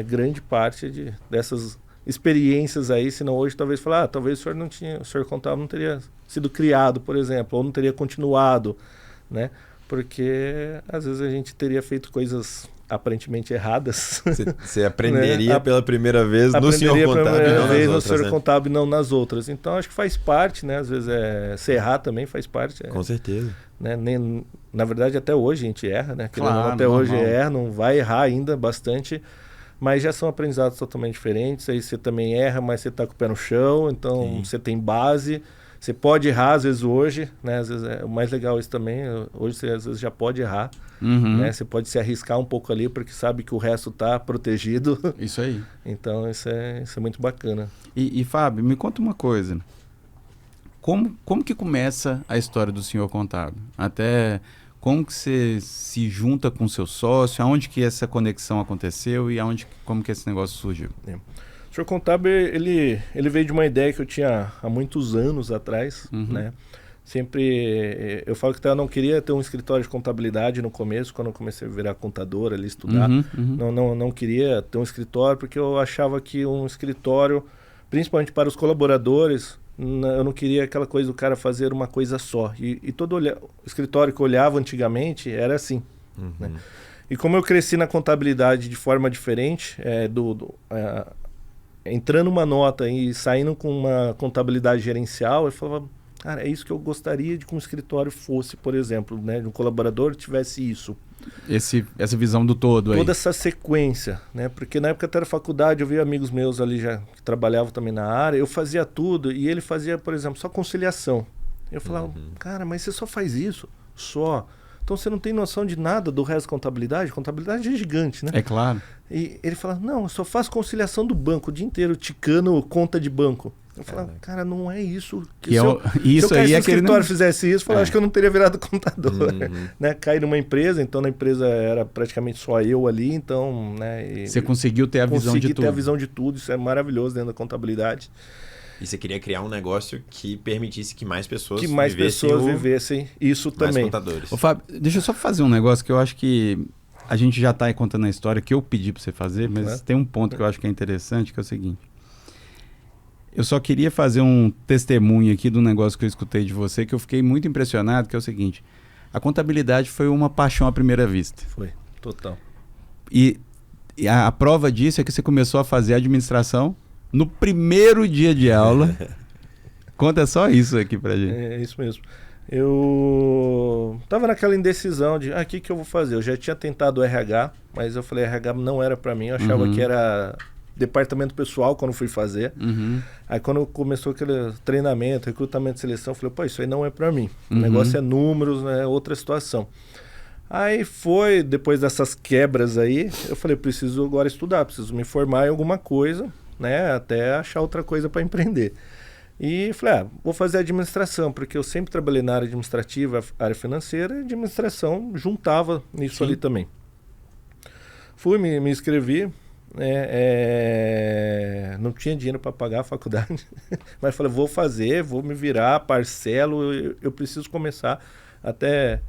grande parte dessas experiências aí, senão hoje talvez falar, talvez o senhor contábil não teria sido criado, por exemplo, ou não teria continuado, né? Porque às vezes a gente teria feito coisas aparentemente erradas. Você aprenderia pela primeira vez no senhor contábil, não nas outras, no senhor contábil, não nas outras. Então acho que faz parte, né? Às vezes se errar também faz parte. Com certeza. Né? Na verdade, até hoje a gente erra, né? Claro, até hoje erra, não vai errar ainda bastante. Mas já são aprendizados totalmente diferentes. Aí você também erra, mas você está com o pé no chão. Então você tem base. Você pode errar, às vezes, hoje. Né? Às vezes o mais legal isso também. Hoje você, às vezes, já pode errar. Né? Você pode se arriscar um pouco ali, porque sabe que o resto está protegido. Isso aí. Então isso é muito bacana. E Fábio, me conta uma coisa. Como que começa a história do senhor contábil? Até como que você se junta com o seu sócio? Aonde que essa conexão aconteceu e como que esse negócio surgiu? O senhor contábil, ele veio de uma ideia que eu tinha há muitos anos atrás, né? Sempre, eu falo que eu não queria ter um escritório de contabilidade no começo, quando eu comecei a virar contador ali, estudar. Não queria ter um escritório, porque eu achava que um escritório, principalmente para os colaboradores, eu não queria aquela coisa do cara fazer uma coisa só. E todo escritório que eu olhava antigamente era assim, né? E como eu cresci na contabilidade de forma diferente, entrando uma nota e saindo com uma contabilidade gerencial, eu falava, cara, é isso que eu gostaria de que um escritório fosse, por exemplo, né? De um colaborador tivesse isso. Essa visão do todo aí. Toda essa sequência, né? Porque na época até da faculdade eu via amigos meus ali já que trabalhavam também na área, eu fazia tudo e ele fazia, por exemplo, só conciliação. Eu falava, cara, mas você só faz isso? Só. Então você não tem noção de nada do resto da contabilidade? Contabilidade é gigante, né? É claro. E ele fala, não, eu só faço conciliação do banco o dia inteiro, ticando conta de banco. Eu falava, cara, não é isso. Se eu escritório fizesse isso, eu acho que eu não teria virado contador. Né? Caí numa empresa, então na empresa era praticamente só eu ali, então... Né, você conseguiu ter a visão de tudo. Consegui ter a visão de tudo, isso é maravilhoso dentro da contabilidade. E você queria criar um negócio que permitisse que mais pessoas vivessem isso também. Contadores. Ô, Fábio, deixa eu só fazer um negócio que eu acho que a gente já está aí contando a história que eu pedi para você fazer, mas tem um ponto que eu acho que é interessante, que é o seguinte. Eu só queria fazer um testemunho aqui do negócio que eu escutei de você, que eu fiquei muito impressionado, que é o seguinte. A contabilidade foi uma paixão à primeira vista. Foi, total. E a prova disso é que você começou a fazer administração no primeiro dia de aula. Conta só isso aqui pra gente. É isso mesmo. Eu tava naquela indecisão de, o que eu vou fazer? Eu já tinha tentado o RH, mas eu falei, RH não era pra mim. Eu achava que era departamento pessoal quando fui fazer. Aí quando começou aquele treinamento, recrutamento e seleção, eu falei, isso aí não é pra mim. O negócio é números, é outra situação. Aí foi, depois dessas quebras aí, eu falei, preciso agora estudar, preciso me formar em alguma coisa, né, até achar outra coisa para empreender. E falei, vou fazer administração, porque eu sempre trabalhei na área administrativa, área financeira, e administração juntava nisso ali também. Fui, me inscrevi, não tinha dinheiro para pagar a faculdade, mas falei, vou me virar, parcelo, eu preciso começar. Até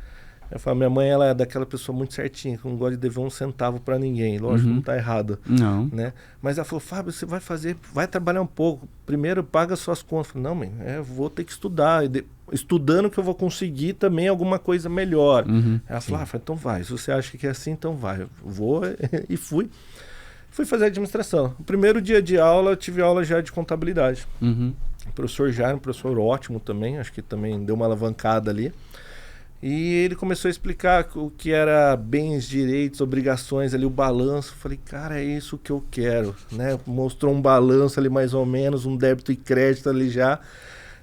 eu falo, minha mãe, ela é daquela pessoa muito certinha, que não gosta de dever um centavo para ninguém, lógico, não tá errado. Não. Né? Mas ela falou, Fábio, você vai trabalhar um pouco, primeiro paga suas contas. Eu falei, não, mãe, vou ter que estudar, estudando que eu vou conseguir também alguma coisa melhor. Ela falou, então vai, se você acha que é assim, então vai. Eu vou e fui. Fui fazer administração. O primeiro dia de aula, eu tive aula já de contabilidade. O professor Jair, um professor ótimo também, acho que também deu uma alavancada ali. E ele começou a explicar o que era bens, direitos, obrigações ali, o balanço. Falei, cara, é isso que eu quero, né? Mostrou um balanço ali mais ou menos, um débito e crédito ali já.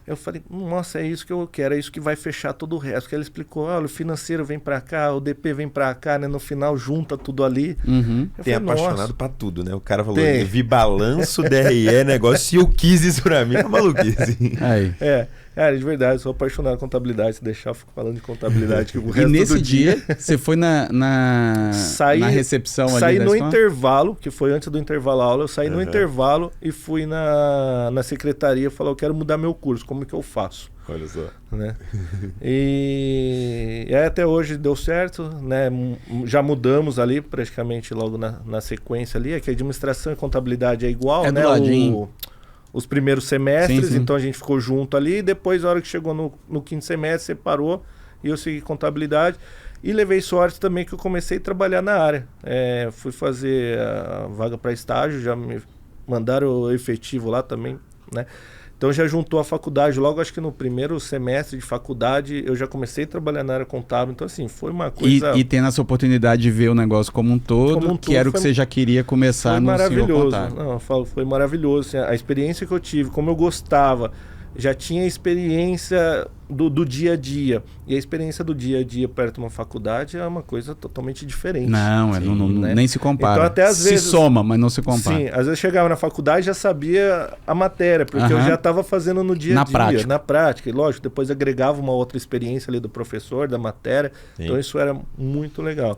Eu falei, nossa, é isso que eu quero, é isso que vai fechar todo o resto. Que ele explicou, olha, o financeiro vem pra cá, o DP vem pra cá, né? No final junta tudo ali. Tem apaixonado pra tudo, né? O cara falou, eu vi balanço, DRE, negócio, e eu quis isso pra mim. É maluquice. Cara, de verdade, eu sou apaixonado por contabilidade. Se deixar, eu fico falando de contabilidade. Que o resto e nesse dia, você foi na recepção ali da Saí no intervalo, que foi antes do intervalo aula, eu saí no intervalo e fui na secretaria e falei, eu quero mudar meu curso, como que eu faço? Olha só. Né? E até hoje deu certo, né? Já mudamos ali, praticamente logo na sequência ali, é que a administração e contabilidade é igual, né? Os primeiros semestres, então a gente ficou junto ali, e depois, na hora que chegou no quinto semestre, separou, e eu segui contabilidade, e levei sorte também que eu comecei a trabalhar na área. Fui fazer a vaga para estágio, já me mandaram o efetivo lá também, né? Então já juntou a faculdade, logo acho que no primeiro semestre de faculdade eu já comecei a trabalhar na área contábil, então assim, foi uma coisa... E tendo essa oportunidade de ver o negócio como um todo, que era o que você já queria começar no senhor contábil. Não, foi maravilhoso, assim, a experiência que eu tive, como eu gostava, já tinha experiência do dia a dia. E a experiência do dia a dia perto de uma faculdade é uma coisa totalmente diferente. Não, né? Nem se compara. Então, até às vezes, se soma, mas não se compara. Sim, às vezes chegava na faculdade e já sabia a matéria, porque eu já estava fazendo no dia a dia, na prática. E lógico, depois agregava uma outra experiência ali do professor, da matéria. Sim. Então isso era muito legal.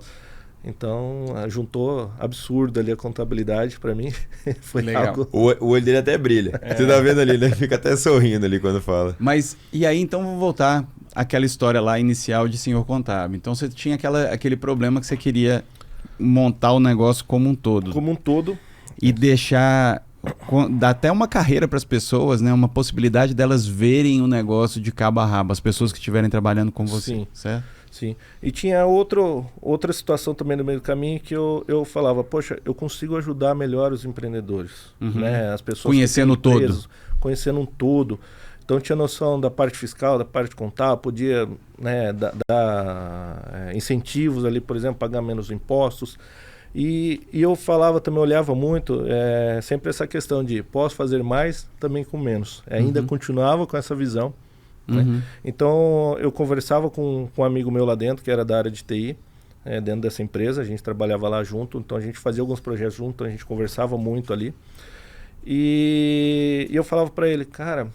Então, juntou absurdo ali a contabilidade para mim. Foi legal. Algo... O olho dele até brilha. Você tá vendo ali, ele fica até sorrindo ali quando fala. Mas, e aí então vou voltar àquela história lá inicial de senhor contábil. Então você tinha aquele problema que você queria montar o negócio como um todo. Como um todo. E dar até uma carreira para as pessoas, né? Uma possibilidade delas verem o negócio de cabo a rabo, as pessoas que estiverem trabalhando com você. Sim. Certo? Sim. E tinha outra situação também no meio do caminho que eu falava, poxa, eu consigo ajudar melhor os empreendedores, né? As pessoas conhecendo todo. Conhecendo um todo. Então tinha noção da parte fiscal, da parte contábil, podia, né, dar incentivos ali, por exemplo, pagar menos impostos. E eu falava também, olhava muito, sempre essa questão de posso fazer mais também com menos. Ainda continuava com essa visão. Né? Então eu conversava com um amigo meu lá dentro que era da área de TI, dentro dessa empresa, a gente trabalhava lá junto, então a gente fazia alguns projetos junto, a gente conversava muito ali e eu falava para ele, cara,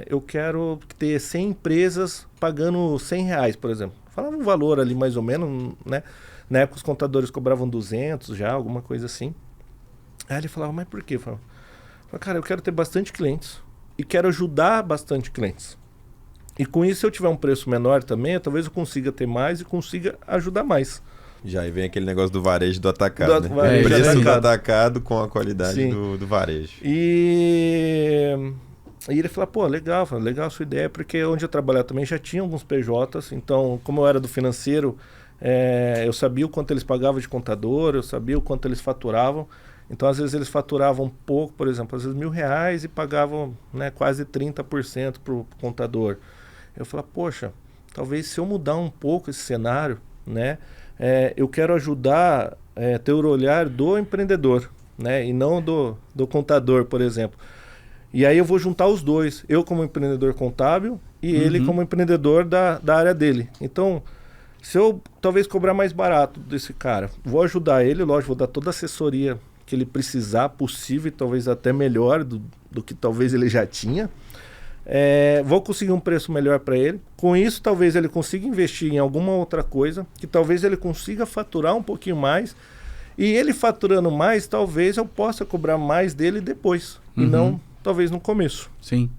eu quero ter 100 empresas pagando R$100, por exemplo. Falava um valor ali mais ou menos, né? Na época os contadores cobravam 200 já, alguma coisa assim. Aí ele falava, mas por quê? Eu falava, cara, eu quero ter bastante clientes e quero ajudar bastante clientes. E com isso, se eu tiver um preço menor também, talvez eu consiga ter mais e consiga ajudar mais. Já aí vem aquele negócio do varejo do atacado, né? Varejo o preço do atacado com a qualidade do varejo. E ele falou, pô, legal a sua ideia, porque onde eu trabalhava também já tinha alguns PJs, então como eu era do financeiro, eu sabia o quanto eles pagavam de contador, eu sabia o quanto eles faturavam. Então, às vezes, eles faturavam pouco, por exemplo, às vezes R$1.000 e pagavam, né, quase 30% para o contador. Eu falava, poxa, talvez se eu mudar um pouco esse cenário, né, eu quero ajudar ter o olhar do empreendedor, né, e não do contador, por exemplo. E aí eu vou juntar os dois, eu como empreendedor contábil e ele como empreendedor da área dele. Então, se eu talvez cobrar mais barato desse cara, vou ajudar ele, lógico, vou dar toda a assessoria que ele precisar possível, e talvez até melhor do que talvez ele já tinha. Vou conseguir um preço melhor para ele. Com isso, talvez ele consiga investir em alguma outra coisa, que talvez ele consiga faturar um pouquinho mais. E ele faturando mais, talvez eu possa cobrar mais dele depois, e não talvez no começo. Sim.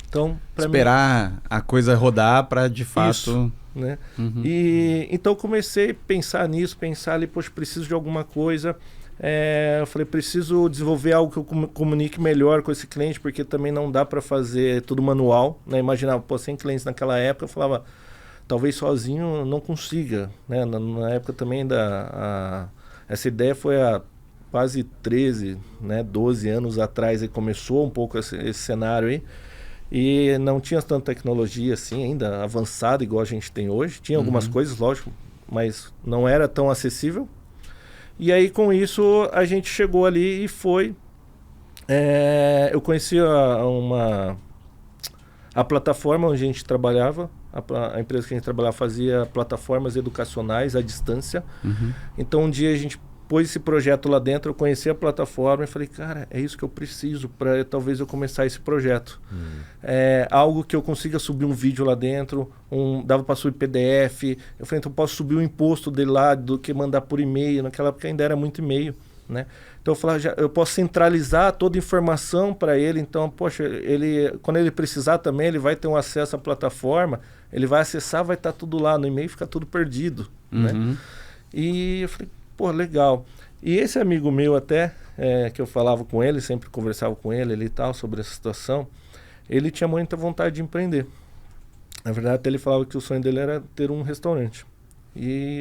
Então, esperar a coisa rodar para de fato... Isso, né? E então comecei a pensar nisso, pensar ali, poxa, preciso de alguma coisa... eu falei, preciso desenvolver algo que eu comunique melhor com esse cliente, porque também não dá para fazer tudo manual, né? Imaginava, 100 clientes naquela época, eu falava, talvez sozinho não consiga, né? Na época também essa ideia foi há quase 13, né, 12 anos atrás, aí começou um pouco esse cenário aí, e não tinha tanta tecnologia assim ainda avançada igual a gente tem hoje, tinha algumas coisas, lógico, mas não era tão acessível. E aí, com isso, a gente chegou ali e foi... eu conheci a plataforma onde a gente trabalhava. A empresa que a gente trabalhava fazia plataformas educacionais à distância. Então, um dia a gente pôs esse projeto lá dentro, eu conheci a plataforma e falei, cara, é isso que eu preciso para talvez eu começar esse projeto. Algo que eu consiga subir um vídeo lá dentro, dava para subir PDF. Eu falei, então eu posso subir o imposto dele lá do que mandar por e-mail. Naquela época ainda era muito e-mail, né? Então eu falei, eu posso centralizar toda a informação para ele. Então, poxa, quando ele precisar também, ele vai ter um acesso à plataforma, ele vai acessar, vai estar tudo lá no e-mail, fica tudo perdido, né? E eu falei, pô, legal. E esse amigo meu até, que eu falava com ele, sempre conversava com ele e tal, sobre essa situação, ele tinha muita vontade de empreender. Na verdade, até ele falava que o sonho dele era ter um restaurante.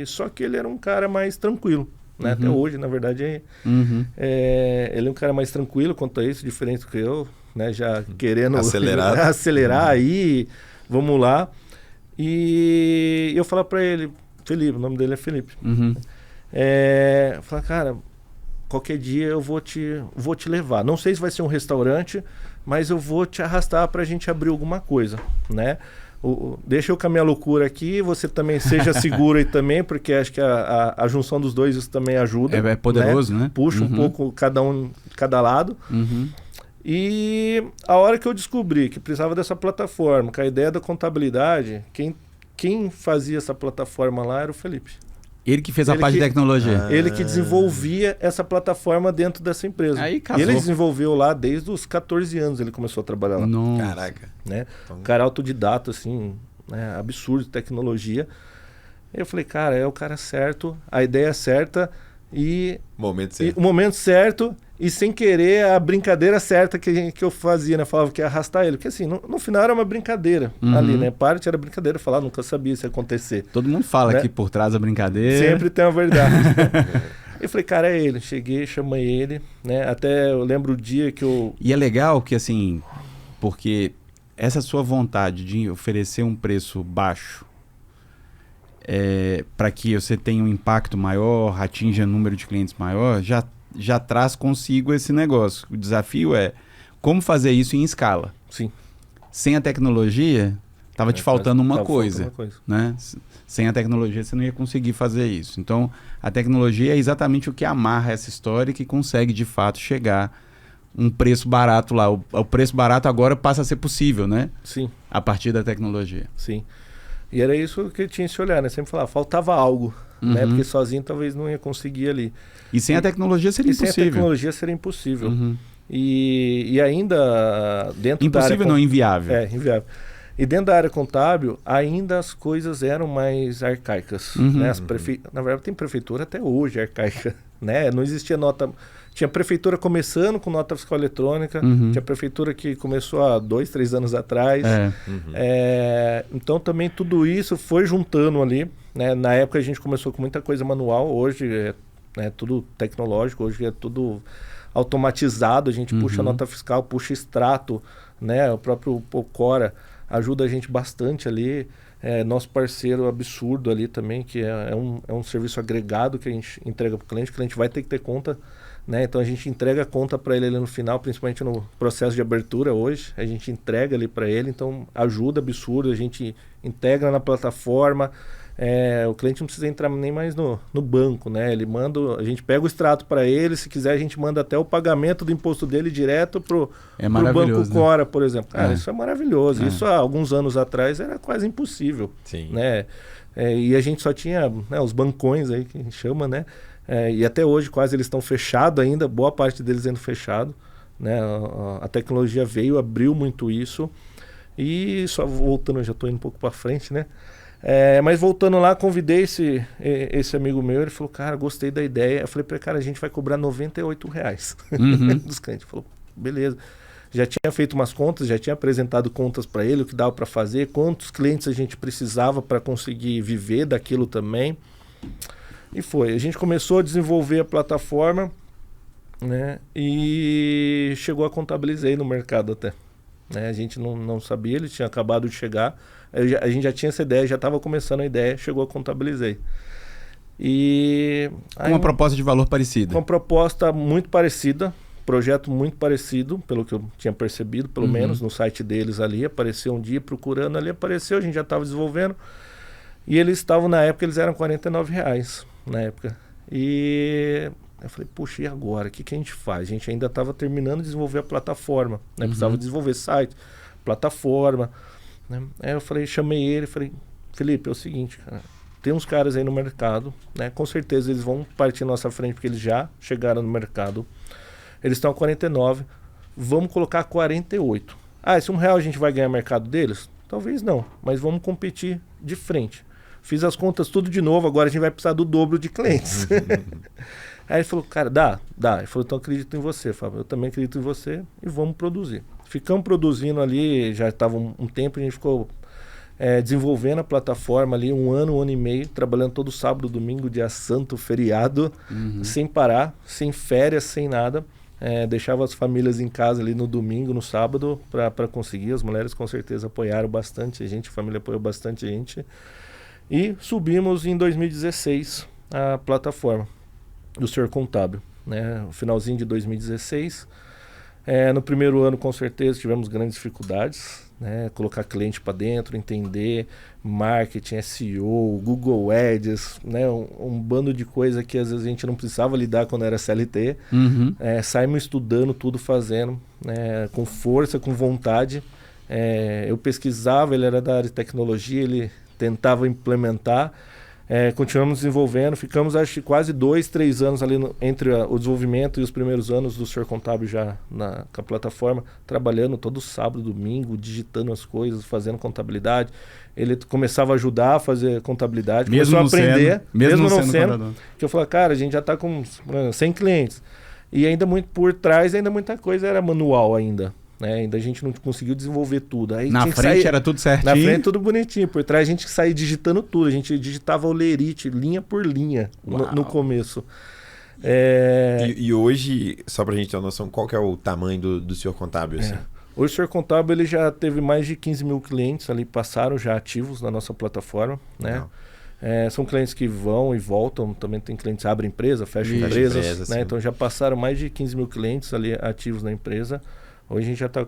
Só que ele era um cara mais tranquilo, né? Até hoje, na verdade, ele é um cara mais tranquilo quanto a isso, diferente do que eu, né? Já querendo acelerar aí, vamos lá. E eu falava para ele, Felipe, o nome dele é Felipe. Eu falei, cara, qualquer dia eu vou te levar. Não sei se vai ser um restaurante, mas eu vou te arrastar pra gente abrir alguma coisa, né? Deixa eu com a minha loucura aqui, você também seja seguro aí também, porque acho que a junção dos dois isso também ajuda. É poderoso, né? Puxa um pouco cada lado. E a hora que eu descobri que precisava dessa plataforma, com a ideia da contabilidade, quem fazia essa plataforma lá era o Felipe. Ele que fez a parte de tecnologia. Ele que desenvolvia essa plataforma dentro dessa empresa. Aí casou. E ele desenvolveu lá desde os 14 anos, ele começou a trabalhar lá. Nossa. Caraca. Né? Um cara autodidata, assim, né? Absurdo de tecnologia. Eu falei, cara, é o cara certo, a ideia certa e o momento certo e sem querer a brincadeira certa que eu fazia, né? Falava que ia arrastar ele. Porque assim, no final era uma brincadeira ali, né? Parte era brincadeira, falar, nunca sabia se ia acontecer. Todo mundo fala, né? Que por trás da brincadeira... Sempre tem uma verdade. Eu falei, cara, é ele. Cheguei, chamei ele, né? Até eu lembro o dia que eu... E é legal que assim, porque essa sua vontade de oferecer um preço baixo para que você tenha um impacto maior, atinja um número de clientes maior, já traz consigo esse negócio. O desafio é como fazer isso em escala. Sim. Sem a tecnologia, estava te faltando uma coisa, né? Sem a tecnologia você não ia conseguir fazer isso. Então, a tecnologia é exatamente o que amarra essa história e que consegue, de fato, chegar um preço barato lá. O preço barato agora passa a ser possível, né? Sim. A partir da tecnologia. Sim. E era isso que eu tinha esse olhar, né? Sempre falava, faltava algo, né? Porque sozinho talvez não ia conseguir ali. E sem a tecnologia seria impossível. Sem a tecnologia seria impossível. E ainda dentro da área... Impossível não, inviável. Inviável. E dentro da área contábil, ainda as coisas eram mais arcaicas. Né? Na verdade, tem prefeitura até hoje arcaica. Né? Não existia nota... Tinha prefeitura começando com nota fiscal eletrônica, tinha prefeitura que começou há 2, 3 anos atrás. Então também tudo isso foi juntando ali. Né? Na época a gente começou com muita coisa manual, hoje é tudo tecnológico, hoje é tudo automatizado, a gente puxa nota fiscal, puxa extrato, né? O próprio Pocora ajuda a gente bastante ali. Nosso parceiro absurdo ali também, que é um serviço agregado que a gente entrega para o cliente vai ter que ter conta. Né? Então a gente entrega a conta para ele ali no final, principalmente no processo de abertura hoje, a gente entrega ali para ele, então ajuda absurdo, a gente integra na plataforma, o cliente não precisa entrar nem mais no banco, né? Ele manda, a gente pega o extrato para ele, se quiser a gente manda até o pagamento do imposto dele direto pro Banco Cora, por exemplo. Cara, isso é maravilhoso, isso há alguns anos atrás era quase impossível. Sim. Né? E a gente só tinha, né, os bancões aí que a gente chama, né? E até hoje quase eles estão fechados ainda, boa parte deles ainda fechado, né? A tecnologia veio, abriu muito isso. E só voltando, já estou indo um pouco para frente, né? Mas voltando lá, convidei esse amigo meu, ele falou, cara, gostei da ideia. Eu falei para ele, cara, a gente vai cobrar R$98 dos clientes. Ele falou, beleza. Já tinha feito umas contas, já tinha apresentado contas para ele, o que dava para fazer, quantos clientes a gente precisava para conseguir viver daquilo também. E foi. A gente começou a desenvolver a plataforma, né? E chegou a contabilizar no mercado até. Né? A gente não sabia, ele tinha acabado de chegar. A gente já tinha essa ideia, já estava começando a ideia, chegou a contabilizar. E com uma proposta de valor parecida. Com uma proposta muito parecida, projeto muito parecido, pelo que eu tinha percebido, pelo menos no site deles ali. Apareceu um dia procurando ali, apareceu, a gente já estava desenvolvendo. E eles estavam, na época, eles eram R$49 na época. E eu falei, puxa, e agora? O que a gente faz? A gente ainda estava terminando de desenvolver a plataforma, né? Precisava desenvolver site, plataforma, né? Aí eu falei, chamei ele, falei, Felipe, é o seguinte, cara, tem uns caras aí no mercado, né? Com certeza eles vão partir na nossa frente, porque eles já chegaram no mercado. Eles estão a 49, vamos colocar 48. Se R$1 a gente vai ganhar mercado deles? Talvez não, mas vamos competir de frente. Fiz as contas tudo de novo, agora a gente vai precisar do dobro de clientes. Aí ele falou, cara, dá. Ele falou, então acredito em você, Fábio. Eu também acredito em você e vamos produzir. Ficamos produzindo ali, já estava um tempo, a gente ficou desenvolvendo a plataforma ali, um ano e meio, trabalhando todo sábado, domingo, dia santo, feriado, sem parar, sem férias, sem nada. Deixava as famílias em casa ali no domingo, no sábado, para conseguir. As mulheres com certeza apoiaram bastante a gente, a família apoiou bastante a gente. E subimos em 2016 a plataforma do Ser Contábil. né? No finalzinho de 2016. No primeiro ano, com certeza, tivemos grandes dificuldades, né? Colocar cliente para dentro, entender marketing, SEO, Google Ads, né? Um bando de coisa que às vezes a gente não precisava lidar quando era CLT. Saímos estudando tudo, fazendo, né? Com força, com vontade. Eu pesquisava, ele era da área de tecnologia, ele tentava implementar. Continuamos desenvolvendo, ficamos acho que quase 2, 3 anos ali entre o desenvolvimento e os primeiros anos do Senhor Contábil já com a plataforma, trabalhando todo sábado, domingo, digitando as coisas, fazendo contabilidade. Ele começava a ajudar a fazer contabilidade, mesmo começou a aprender, mesmo não sendo, que eu falei, cara, a gente já está com 100 clientes e ainda muito por trás, ainda muita coisa era manual ainda. Ainda a gente não conseguiu desenvolver tudo. Aí na frente era tudo certinho? Na frente tudo bonitinho. Por trás a gente saía digitando tudo. A gente digitava o lerite, linha por linha, no começo. E hoje, só pra gente ter uma noção, qual que é o tamanho do Senhor Contábil? Assim? Hoje o Senhor Contábil ele já teve mais de 15 mil clientes ali, passaram já ativos na nossa plataforma. Né? São clientes que vão e voltam. Também tem clientes que abrem empresa, fecham empresas. Né? Então já passaram mais de 15 mil clientes ali ativos na empresa. Hoje a gente já está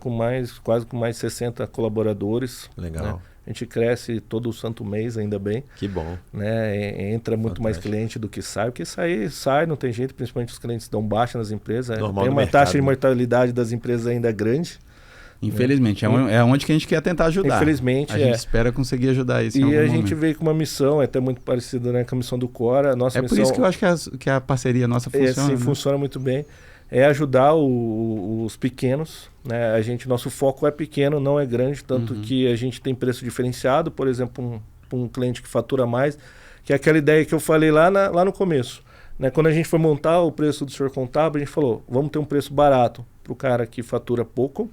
quase com mais 60 colaboradores. Legal. Né? A gente cresce todo santo mês, ainda bem. Que bom. Né? Entra muito mais cliente do que sai. Porque sai, não tem jeito. Principalmente os clientes dão baixa nas empresas. Normal tem uma mercado, taxa de mortalidade das empresas ainda grande. Infelizmente. É onde que a gente quer tentar ajudar. Infelizmente, a gente espera conseguir ajudar isso em algum momento. gente veio com uma missão, até muito parecida, né, com a missão do Cora. Nossa missão, por isso que eu acho que a parceria nossa funciona. Sim, funciona muito bem. Ajudar os pequenos, né? Nosso foco é pequeno, não é grande, tanto que a gente tem preço diferenciado, por exemplo, um cliente que fatura mais, que é aquela ideia que eu falei lá no começo. Né? Quando a gente foi montar o preço do Senhor Contábil, a gente falou, vamos ter um preço barato para o cara que fatura pouco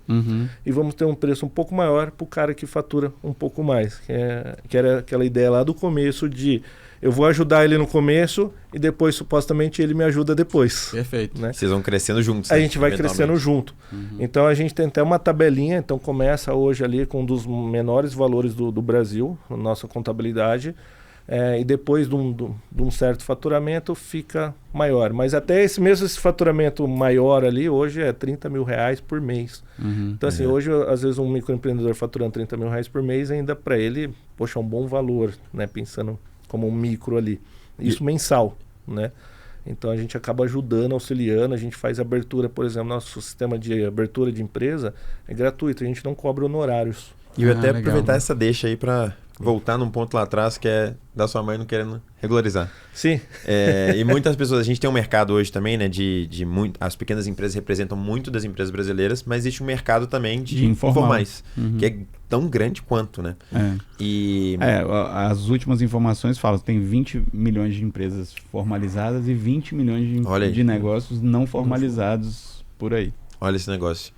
e vamos ter um preço um pouco maior para o cara que fatura um pouco mais. Que era aquela ideia lá do começo de eu vou ajudar ele no começo e depois, supostamente, ele me ajuda depois. Perfeito. Né? Vocês vão crescendo juntos. A gente vai crescendo junto. Então, a gente tem até uma tabelinha. Então, começa hoje ali com um dos menores valores do Brasil, na nossa contabilidade. E depois de um certo faturamento, fica maior. Mas até esse faturamento maior ali, hoje é 30 mil reais por mês. Então, assim, hoje, às vezes, um microempreendedor faturando 30 mil reais por mês, ainda para ele, poxa, é um bom valor, né? Pensando como um micro ali. Isso mensal, né? Então a gente acaba ajudando, auxiliando, a gente faz abertura, por exemplo, nosso sistema de abertura de empresa é gratuito, a gente não cobra honorários. E eu até aproveitar essa deixa aí para voltar num ponto lá atrás que é da sua mãe não querendo regularizar. Sim. E muitas pessoas, a gente tem um mercado hoje também, né, as pequenas empresas representam muito das empresas brasileiras, mas existe um mercado também de informais, que é tão grande quanto, né? As últimas informações falam que tem 20 milhões de empresas formalizadas e 20 milhões de negócios não formalizados por aí. Olha esse negócio.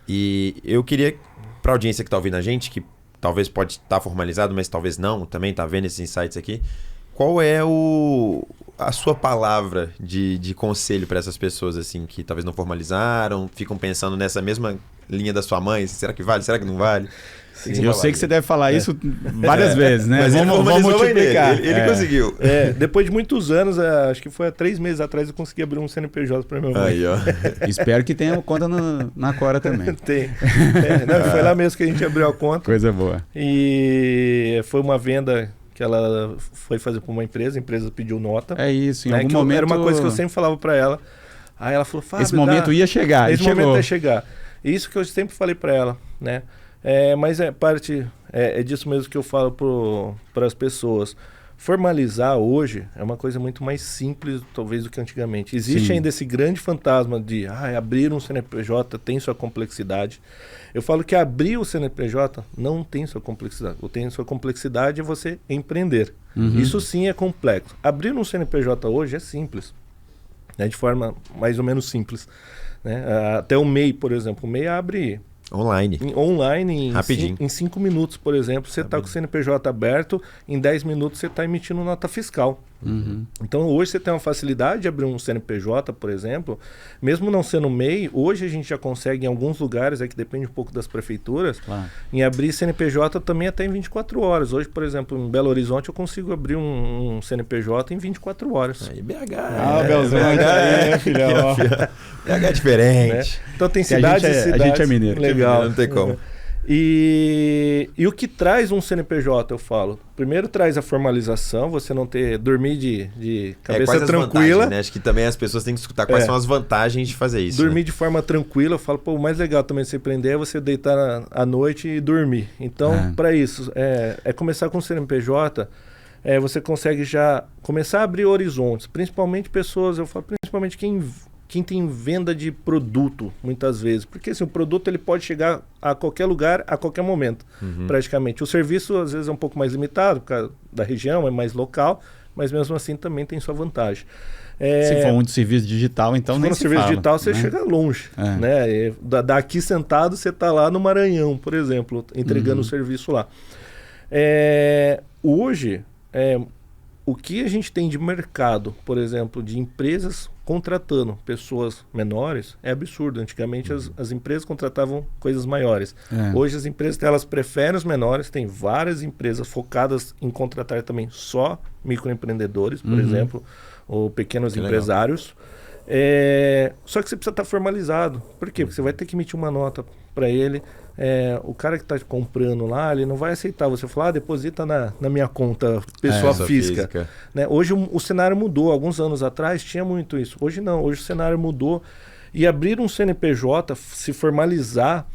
E eu queria, para a audiência que está ouvindo a gente, que talvez pode estar formalizado, mas talvez não, também está vendo esses insights aqui, qual é a sua palavra de conselho para essas pessoas assim que talvez não formalizaram, ficam pensando nessa mesma linha da sua mãe, será que vale, será que não vale? Eu sei que você deve falar isso várias vezes, né? Mas vamos multiplicar. Ele conseguiu. Depois de muitos anos, acho que foi há 3 meses atrás, eu consegui abrir um CNPJ para minha mãe. Aí, ó. Espero que tenha conta na Cora também. Tem. Foi lá mesmo que a gente abriu a conta. Coisa boa. E foi uma venda que ela foi fazer para uma empresa, a empresa pediu nota. É isso, em algum momento... Era uma coisa que eu sempre falava para ela. Aí ela falou, Fábio, esse momento ia chegar, esse momento ia chegar. Isso que eu sempre falei para ela, né? Mas é disso mesmo que eu falo para as pessoas. Formalizar hoje é uma coisa muito mais simples, talvez, do que antigamente. Existe ainda esse grande fantasma de abrir um CNPJ tem sua complexidade. Eu falo que abrir o CNPJ não tem sua complexidade. O tem sua complexidade é você empreender. Isso sim é complexo. Abrir um CNPJ hoje é simples, né? De forma mais ou menos simples. Né? Até o MEI, por exemplo. O MEI abre... Online, rapidinho. Em 5 minutos, por exemplo, você está com o CNPJ aberto, em 10 minutos você está emitindo nota fiscal. Então hoje você tem uma facilidade de abrir um CNPJ, por exemplo, mesmo não sendo MEI, hoje a gente já consegue em alguns lugares, que depende um pouco das prefeituras, em abrir CNPJ também até em 24 horas. Hoje, por exemplo, em Belo Horizonte eu consigo abrir um CNPJ em 24 horas. Aí BH. BH filhão. BH é diferente. Né? Então tem cidades e cidades. A gente é mineiro. Legal. Não tem como. E o que traz um CNPJ, eu falo? Primeiro traz a formalização, você não dormir de cabeça tranquila. Né? Acho que também as pessoas têm que escutar quais são as vantagens de fazer isso. Dormir de forma tranquila, eu falo, o mais legal também de você empreender é você deitar à noite e dormir. Então, para isso, começar com o CNPJ, você consegue já começar a abrir horizontes, principalmente pessoas, eu falo, principalmente quem tem venda de produto, muitas vezes. Porque assim, o produto ele pode chegar a qualquer lugar, a qualquer momento, praticamente. O serviço, às vezes, é um pouco mais limitado, por causa da região, é mais local, mas mesmo assim também tem sua vantagem. Se for muito serviço digital, então nem se fala. Se for serviço digital, você chega longe. Né? Daqui sentado, você está lá no Maranhão, por exemplo, entregando o serviço lá. Hoje, o que a gente tem de mercado, por exemplo, de empresas contratando pessoas menores, é absurdo. Antigamente as empresas contratavam coisas maiores. Hoje as empresas elas preferem os menores, tem várias empresas focadas em contratar também só microempreendedores, por exemplo, ou pequenos empresários. Só que você precisa estar formalizado. Por quê? Porque você vai ter que emitir uma nota para ele. O cara que está comprando lá, ele não vai aceitar você falar, deposita na minha conta pessoa física. Né? Hoje o cenário mudou. Alguns anos atrás tinha muito isso. Hoje não. Hoje o cenário mudou. E abrir um CNPJ, se formalizar,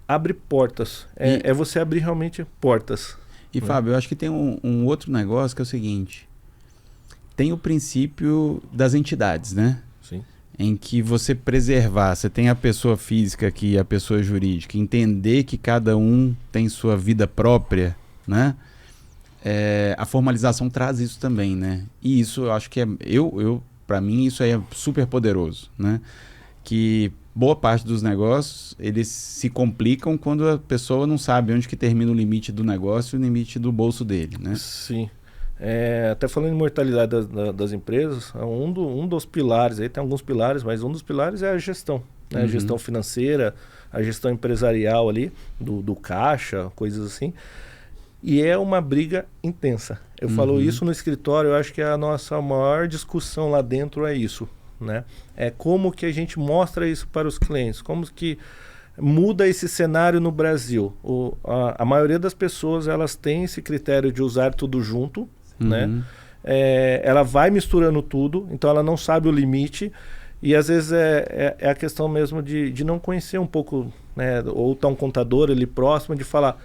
abre portas. É você abrir realmente portas. E Fábio, eu acho que tem um outro negócio que é o seguinte. Tem o princípio das entidades, né? Sim. Em que você preservar, você tem a pessoa física aqui e a pessoa jurídica, entender que cada um tem sua vida própria, né? A formalização traz isso também, né? E isso eu acho que para mim isso aí é super poderoso, né? Que boa parte dos negócios, eles se complicam quando a pessoa não sabe onde que termina o limite do negócio e o limite do bolso dele, né? Sim. Até falando em mortalidade das empresas, um dos pilares, aí tem alguns pilares, mas um dos pilares é a gestão, né? A gestão financeira, a gestão empresarial ali, do caixa, coisas assim. E é uma briga intensa. Eu falo isso no escritório, eu acho que a nossa maior discussão lá dentro é isso, né? É como que a gente mostra isso para os clientes, como que muda esse cenário no Brasil. A maioria das pessoas, elas têm esse critério de usar tudo junto, né? Ela vai misturando tudo, então ela não sabe o limite e às vezes é a questão mesmo de não conhecer um pouco, né? Ou tá um contador ali próximo de falar,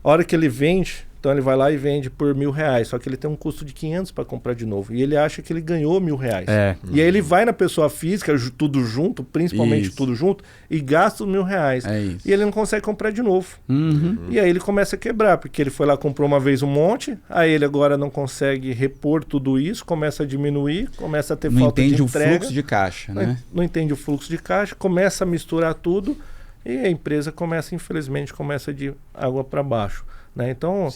a hora que ele vende, então ele vai lá e vende por R$1.000, só que ele tem um custo de 500 para comprar de novo e ele acha que ele ganhou R$1.000. E aí ele vai na pessoa física, tudo junto, principalmente tudo junto, e gasta os R$1.000 e ele não consegue comprar de novo. E aí ele começa a quebrar, porque ele foi lá, comprou uma vez um monte, aí ele agora não consegue repor tudo isso, começa a diminuir, começa a ter falta de entrega. Não entende o fluxo de caixa, né? Não entende o fluxo de caixa, começa a misturar tudo e a empresa infelizmente, começa de água para baixo. Né? Então,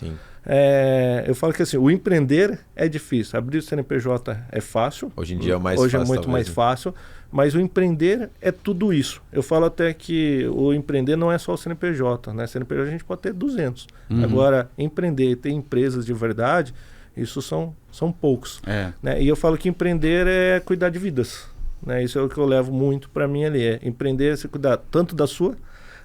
eu falo que assim, o empreender é difícil, abrir o CNPJ é fácil. Hoje em dia é mais fácil. Hoje é muito mais fácil, mas o empreender é tudo isso. Eu falo até que o empreender não é só o CNPJ, né? CNPJ a gente pode ter 200. Agora, empreender e ter empresas de verdade, isso são poucos. Né? E eu falo que empreender é cuidar de vidas. Né? Isso é o que eu levo muito para mim ali. Empreender é você cuidar tanto da sua,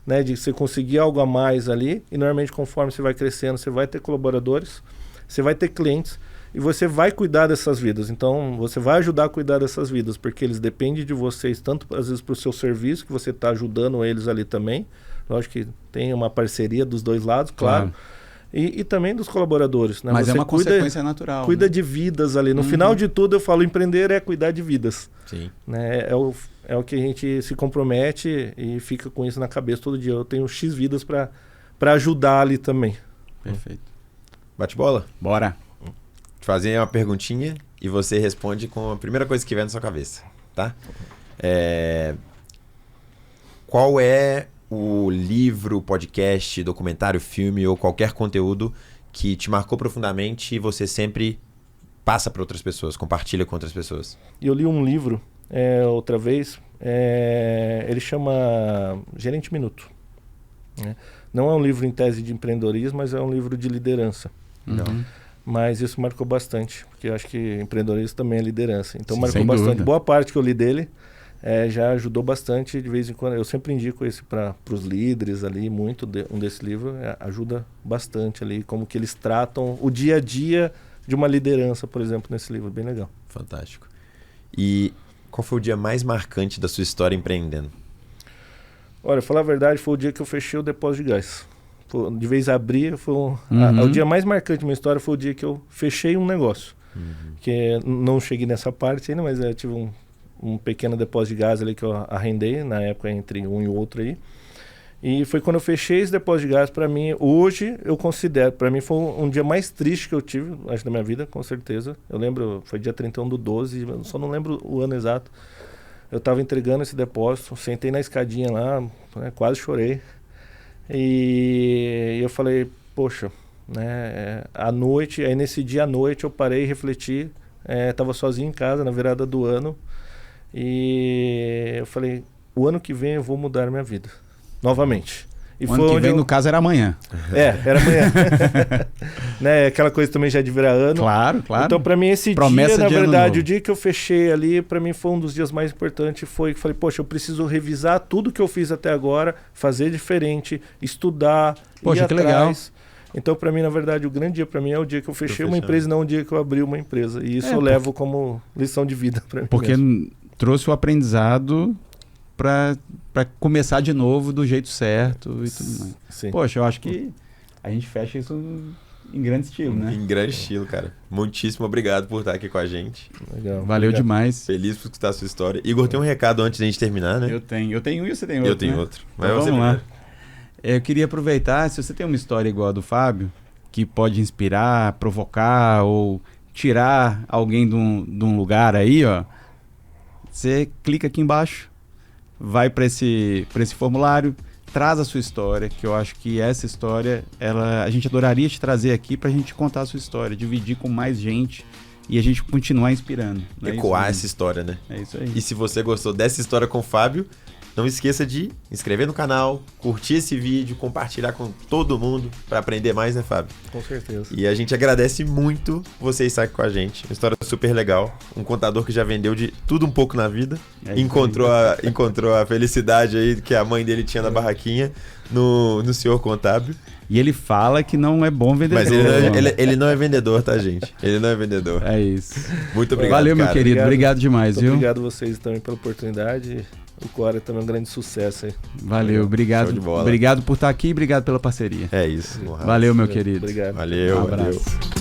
né, de você conseguir algo a mais ali, e normalmente conforme você vai crescendo, você vai ter colaboradores, você vai ter clientes, e você vai cuidar dessas vidas. Então, você vai ajudar a cuidar dessas vidas, porque eles dependem de vocês, tanto às vezes para o seu serviço, que você está ajudando eles ali também. Lógico que tem uma parceria dos dois lados, claro. E também dos colaboradores. Né? Mas você é uma consequência natural. Cuida, né? de vidas ali. No final de tudo, eu falo, empreender é cuidar de vidas. Sim. Né? É o que a gente se compromete e fica com isso na cabeça todo dia. Eu tenho X vidas para ajudar ali também. Perfeito. Bate bola? Bora. Te fazer uma perguntinha e você responde com a primeira coisa que vier na sua cabeça, tá? Qual é o livro, podcast, documentário, filme ou qualquer conteúdo que te marcou profundamente e você sempre passa para outras pessoas, compartilha com outras pessoas. E eu li um livro outra vez, ele chama Gerente Minuto. Né? Não é um livro em tese de empreendedorismo, mas é um livro de liderança. Uhum. Mas isso marcou bastante, porque eu acho que empreendedorismo também é liderança. Então marcou sem bastante. dúvida. Boa parte que eu li dele já ajudou bastante. De vez em quando, eu sempre indico esse para os líderes ali, um desse livro ajuda bastante ali, como que eles tratam o dia a dia de uma liderança, por exemplo, nesse livro, bem legal. Fantástico. E qual foi o dia mais marcante da sua história empreendendo? Olha, falar a verdade, foi o dia que eu fechei o depósito de gás. De vez abrir, o dia mais marcante da minha história foi o dia que eu fechei um negócio. Que não cheguei nessa parte ainda, mas eu tive um pequeno depósito de gás ali que eu arrendei, na época entre um e outro aí. E foi quando eu fechei esse depósito de gás, para mim, hoje eu considero, para mim foi um dia mais triste que eu tive, acho, da minha vida, com certeza. Eu lembro, foi dia 31/12, eu só não lembro o ano exato. Eu estava entregando esse depósito, sentei na escadinha lá, quase chorei. E eu falei, poxa, né, à noite, aí nesse dia à noite eu parei e refleti, estava sozinho em casa na virada do ano, e eu falei, o ano que vem eu vou mudar minha vida, novamente. E o ano que vem, no caso, era amanhã. Era amanhã. Né, aquela coisa também já de virar ano. Claro, claro. Então, para mim, esse Promessa dia, na de ano verdade, novo. o dia que eu fechei ali, para mim foi um dos dias mais importantes. Foi que falei, poxa, eu preciso revisar tudo que eu fiz até agora, fazer diferente, estudar, poxa, ir que atrás. legal. Então, para mim, na verdade, o grande dia para mim é o dia que eu fechei uma empresa e não o dia que eu abri uma empresa. E isso eu levo como lição de vida para mim. Porque mesmo. Trouxe o aprendizado para começar de novo do jeito certo e tudo mais. Sim. Poxa, eu acho que a gente fecha isso em grande estilo, né? Em grande estilo, cara. Muitíssimo obrigado por estar aqui com a gente. Legal. Valeu demais. Feliz por escutar a sua história. Igor, tem um recado antes da gente terminar, né? Eu tenho um e você tem outro. Eu tenho né? outro. Então, vamos lá. Eu queria aproveitar, se você tem uma história igual a do Fábio, que pode inspirar, provocar ou tirar alguém de um lugar aí, ó, você clica aqui embaixo, vai para esse formulário, traz a sua história, que eu acho que essa história, a gente adoraria te trazer aqui para a gente contar a sua história, dividir com mais gente e a gente continuar inspirando. Ecoar essa história, né? É isso aí. E se você gostou dessa história com o Fábio, não esqueça de inscrever no canal, curtir esse vídeo, compartilhar com todo mundo para aprender mais, né, Fábio? Com certeza. E a gente agradece muito você estar aqui com a gente. Uma história super legal. Um contador que já vendeu de tudo um pouco na vida. Encontrou a felicidade aí que a mãe dele tinha na barraquinha no senhor contábil. E ele fala que não é bom vendedor. Mas ele não é vendedor, tá, gente? Ele não é vendedor. É isso. Muito obrigado, Valeu, meu cara. querido. Obrigado demais, viu? Obrigado a vocês também pela oportunidade. O Cora também é um grande sucesso aí. Valeu, obrigado. Show de bola. Obrigado por estar aqui e obrigado pela parceria. É isso. Valeu, meu querido. Obrigado. Valeu. Um abraço. Valeu.